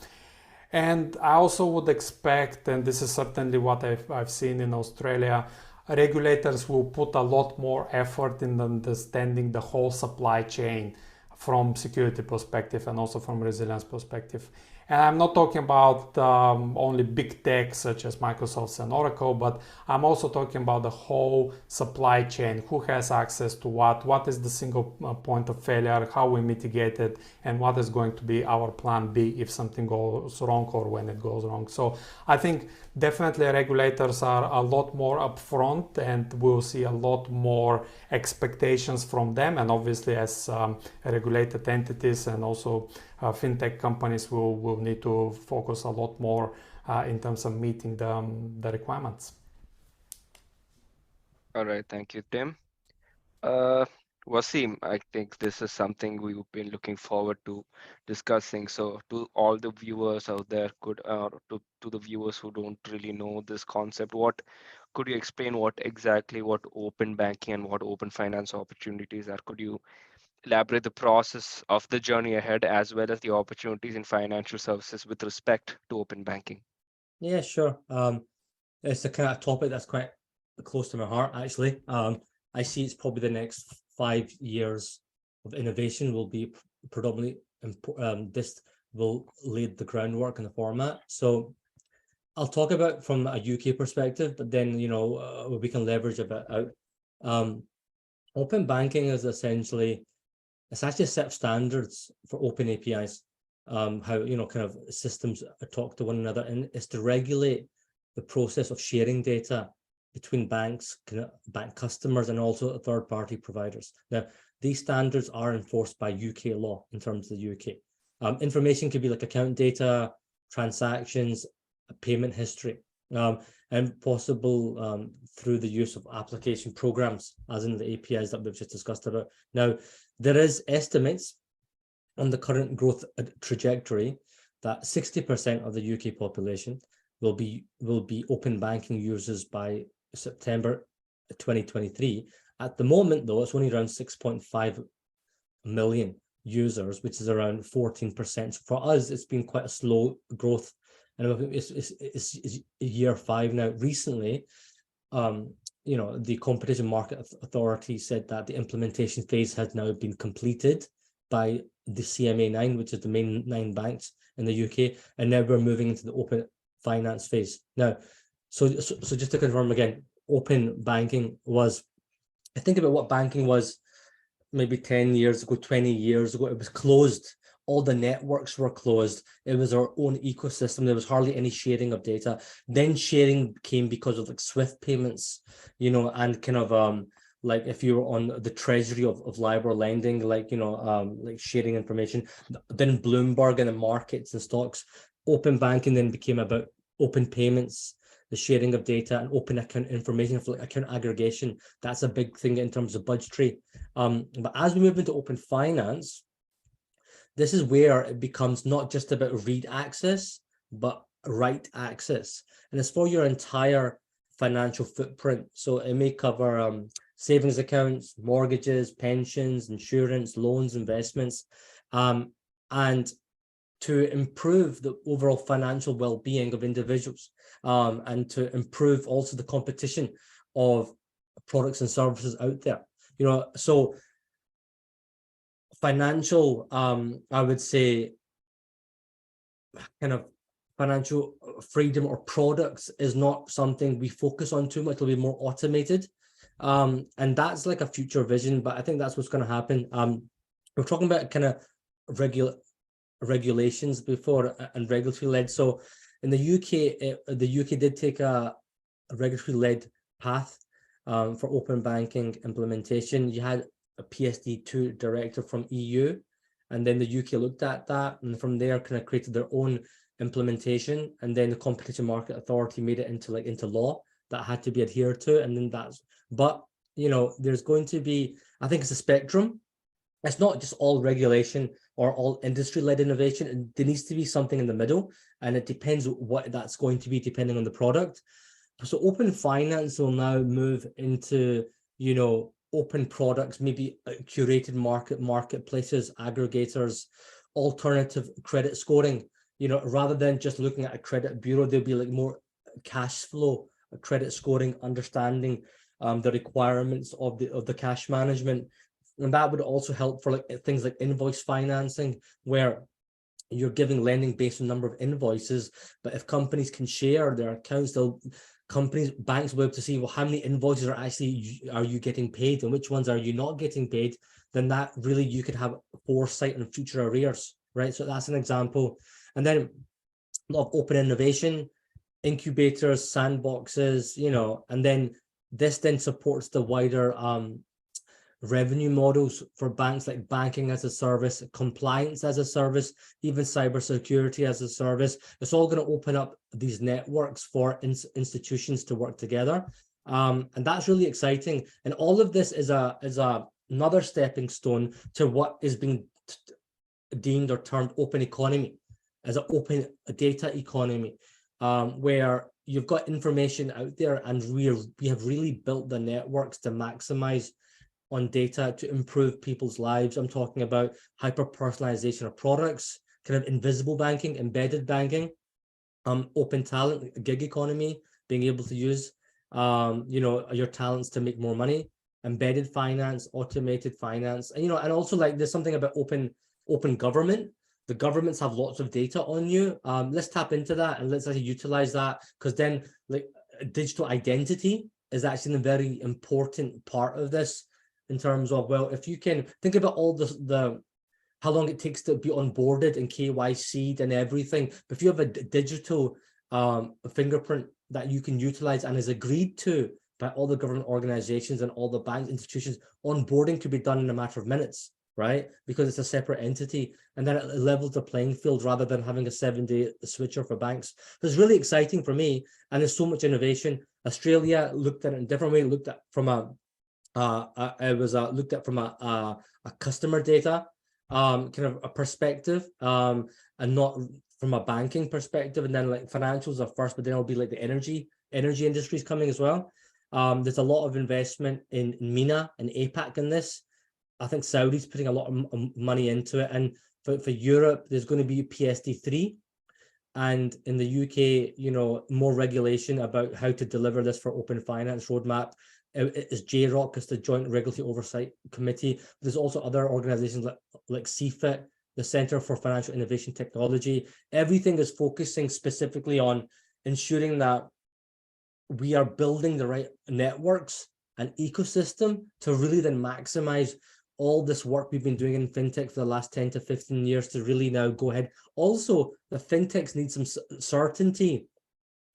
And I also would expect, and this is certainly what I've seen in Australia, regulators will put a lot more effort in understanding the whole supply chain from security perspective and also from resilience perspective. And I'm not talking about only big tech such as Microsoft and Oracle, but I'm also talking about the whole supply chain. Who has access to what is the single point of failure, how we mitigate it, and what is going to be our plan B if something goes wrong or when it goes wrong. So I think definitely regulators are a lot more upfront, and we'll see a lot more expectations from them. And obviously as regulated entities and also fintech companies will need to focus a lot more in terms of meeting the requirements. All right, thank you, Tim. Wasim, I think this is something we've been looking forward to discussing. So to all the viewers out there, to the viewers who don't really know this concept, could you explain what open banking and what open finance opportunities are? Could you elaborate the process of the journey ahead, as well as the opportunities in financial services with respect to open banking? Yeah, sure. It's a kind of topic that's quite close to my heart, actually. I see it's probably the next 5 years of innovation will be predominantly this will lead the groundwork in the format. So I'll talk about from a UK perspective, but then we can leverage a bit out. Open banking is essentially it's actually a set of standards for open APIs. How kind of systems talk to one another, and it's to regulate the process of sharing data between banks, bank customers, and also third-party providers. Now, these standards are enforced by UK law in terms of the UK. Information could be like account data, transactions, payment history. and possible through the use of application programs, as in the APIs that we've just discussed about. Now, there is estimates on the current growth trajectory that 60% of the UK population will be open banking users by September 2023. At the moment, though, it's only around 6.5 million users, which is around 14%. So for us, it's been quite a slow growth, and it's year 5 now. Recently, the Competition Market Authority said that the implementation phase has now been completed by the CMA 9, which is the main 9 banks in the UK, and now we're moving into the open finance phase. Now, so just to confirm again, open banking was, I think about what banking was maybe 10 years ago, 20 years ago, it was closed. All the networks were closed. It was our own ecosystem. There was hardly any sharing of data. Then sharing came because of like Swift payments, and kind of like if you were on the treasury of LIBOR lending, like, like sharing information. Then Bloomberg and the markets and stocks. Open banking then became about open payments, the sharing of data, and open account information for like account aggregation. That's a big thing in terms of budgetary. But as we move into open finance, this is where it becomes not just about read access, but write access. And it's for your entire financial footprint. So it may cover savings accounts, mortgages, pensions, insurance, loans, investments, and to improve the overall financial well-being of individuals, and to improve also the competition of products and services out there. So financial, I would say, kind of financial freedom or products is not something we focus on too much. It'll be more automated. And that's like a future vision, but I think that's what's going to happen. We're talking about kind of regulations before and regulatory led. So in the UK did take a regulatory led path for open banking implementation. You had a PSD2 directive from EU, and then the UK looked at that, and from there kind of created their own implementation, and then the Competition Market Authority made it into law that had to be adhered to. And then but there's going to be, I think it's a spectrum. It's not just all regulation or all industry-led innovation. There needs to be something in the middle, and it depends what that's going to be depending on the product. So open finance will now move into, open products, maybe curated marketplaces, aggregators, alternative credit scoring. Rather than just looking at a credit bureau, there'll be like more cash flow, credit scoring, understanding the requirements of the cash management. And that would also help for like things like invoice financing, where you're giving lending based on number of invoices. But if companies can share their accounts, banks will be able to see, well, how many invoices are you getting paid, and which ones are you not getting paid? Then that really, you could have foresight on future arrears, right? So that's an example. And then a lot of open innovation, incubators, sandboxes, and then this then supports the wider revenue models for banks, like banking as a service, compliance as a service, even cybersecurity as a service. It's all going to open up these networks for institutions to work together, and that's really exciting. And all of this is another stepping stone to what is being deemed or termed open economy, as an open data economy, where you've got information out there, and we have really built the networks to maximize on data to improve people's lives. I'm talking about hyper-personalization of products, kind of invisible banking, embedded banking, open talent, gig economy, being able to use your talents to make more money, embedded finance, automated finance, and and also like there's something about open government. The governments have lots of data on you. Let's tap into that and let's actually utilize that, because then like digital identity is actually a very important part of this, in terms of, well, if you can think about all the how long it takes to be onboarded and KYC'd and everything, but if you have a digital fingerprint that you can utilize and is agreed to by all the government organizations and all the bank institutions, onboarding could be done in a matter of minutes. right? Because it's a separate entity, and then it levels the playing field rather than having a 7-day switcher for banks. So it's really exciting for me, and there's so much innovation. Australia looked at it in a different way, looked at from a looked at from a customer data kind of a perspective, and not from a banking perspective. And then like financials are first, but then it'll be like the energy industry is coming as well. There's a lot of investment in MENA and APAC in this. I think Saudi's putting a lot of money into it, and for Europe, there's going to be PSD3. And in the UK, you know, more regulation about how to deliver this for open finance roadmap. Is JROC, is the Joint Regulatory Oversight Committee. There's also other organizations like CFIT, the Center for Financial Innovation Technology. Everything is focusing specifically on ensuring that we are building the right networks and ecosystem to really then maximize all this work we've been doing in fintech for the last 10 to 15 years to really now go ahead. Also, the fintechs need some certainty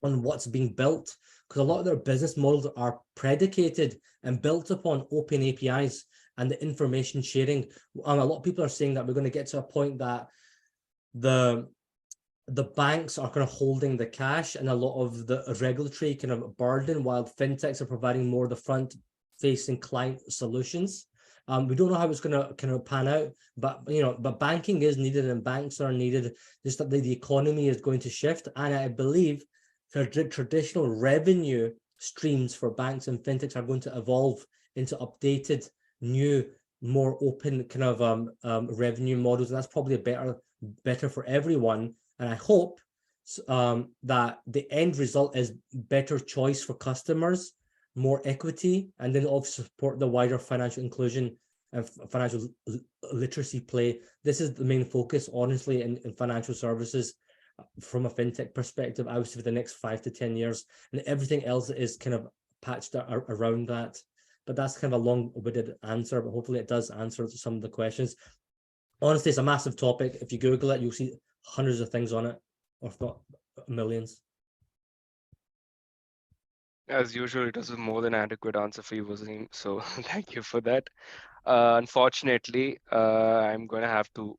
on what's being built, because a lot of their business models are predicated and built upon open APIs and the information sharing. A lot of people are saying that we're going to get to a point that the banks are kind of holding the cash and a lot of the regulatory kind of burden, while fintechs are providing more of the front-facing client solutions. We don't know how it's going to kind of pan out, but but banking is needed and banks are needed. Just that the economy is going to shift, and I believe traditional revenue streams for banks and fintechs are going to evolve into updated, new, more open kind of revenue models, and that's probably better for everyone. And I hope that the end result is better choice for customers, more equity, and then also support the wider financial inclusion and financial literacy play. This is the main focus, honestly, in financial services from a fintech perspective, I would say for the next 5 to 10 years, and everything else is kind of patched around that. But that's kind of a long-winded answer, but hopefully it does answer some of the questions. Honestly, it's a massive topic. If you Google it, you'll see hundreds of things on it, or if not millions. As usual, it was a more than adequate answer for you, Wasim. So thank you for that. Unfortunately, I'm going to have to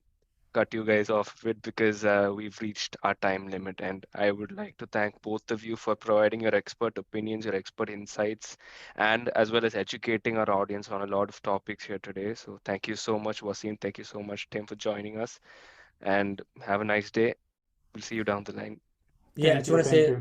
cut you guys off a bit because we've reached our time limit. And I would like to thank both of you for providing your expert opinions, your expert insights, and as well as educating our audience on a lot of topics here today. So thank you so much, Wasim. Thank you so much, Tim, for joining us. And have a nice day. We'll see you down the line. Yeah, I just want to say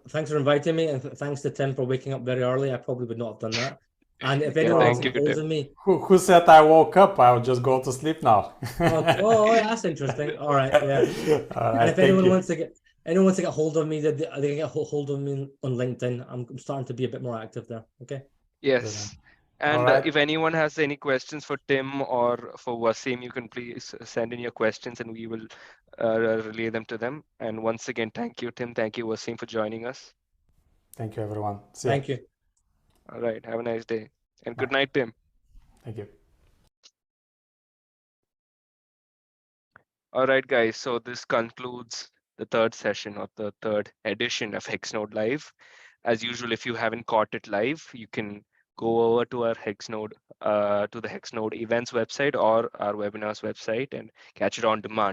thanks for inviting me, and thanks to Tim for waking up very early. I probably would not have done that. And if anyone wants to get hold of me, who said I woke up? I'll just go to sleep now. Oh, that's interesting. All right, yeah. All right, and if anyone wants to get hold of me, they can get hold of me on LinkedIn. I'm starting to be a bit more active there. Okay. Yes. And if anyone has any questions for Tim or for Wasim, you can please send in your questions and we will relay them to them. And once again, thank you, Tim. Thank you, Wasim, for joining us. Thank you, everyone. Thank you. All right. Have a nice day. And good night, Tim. Thank you. All right, guys. So this concludes the third session of the third edition of Hexnode Live. As usual, if you haven't caught it live, you can go over to our Hexnode, to the Hexnode events website or our webinars website and catch it on demand.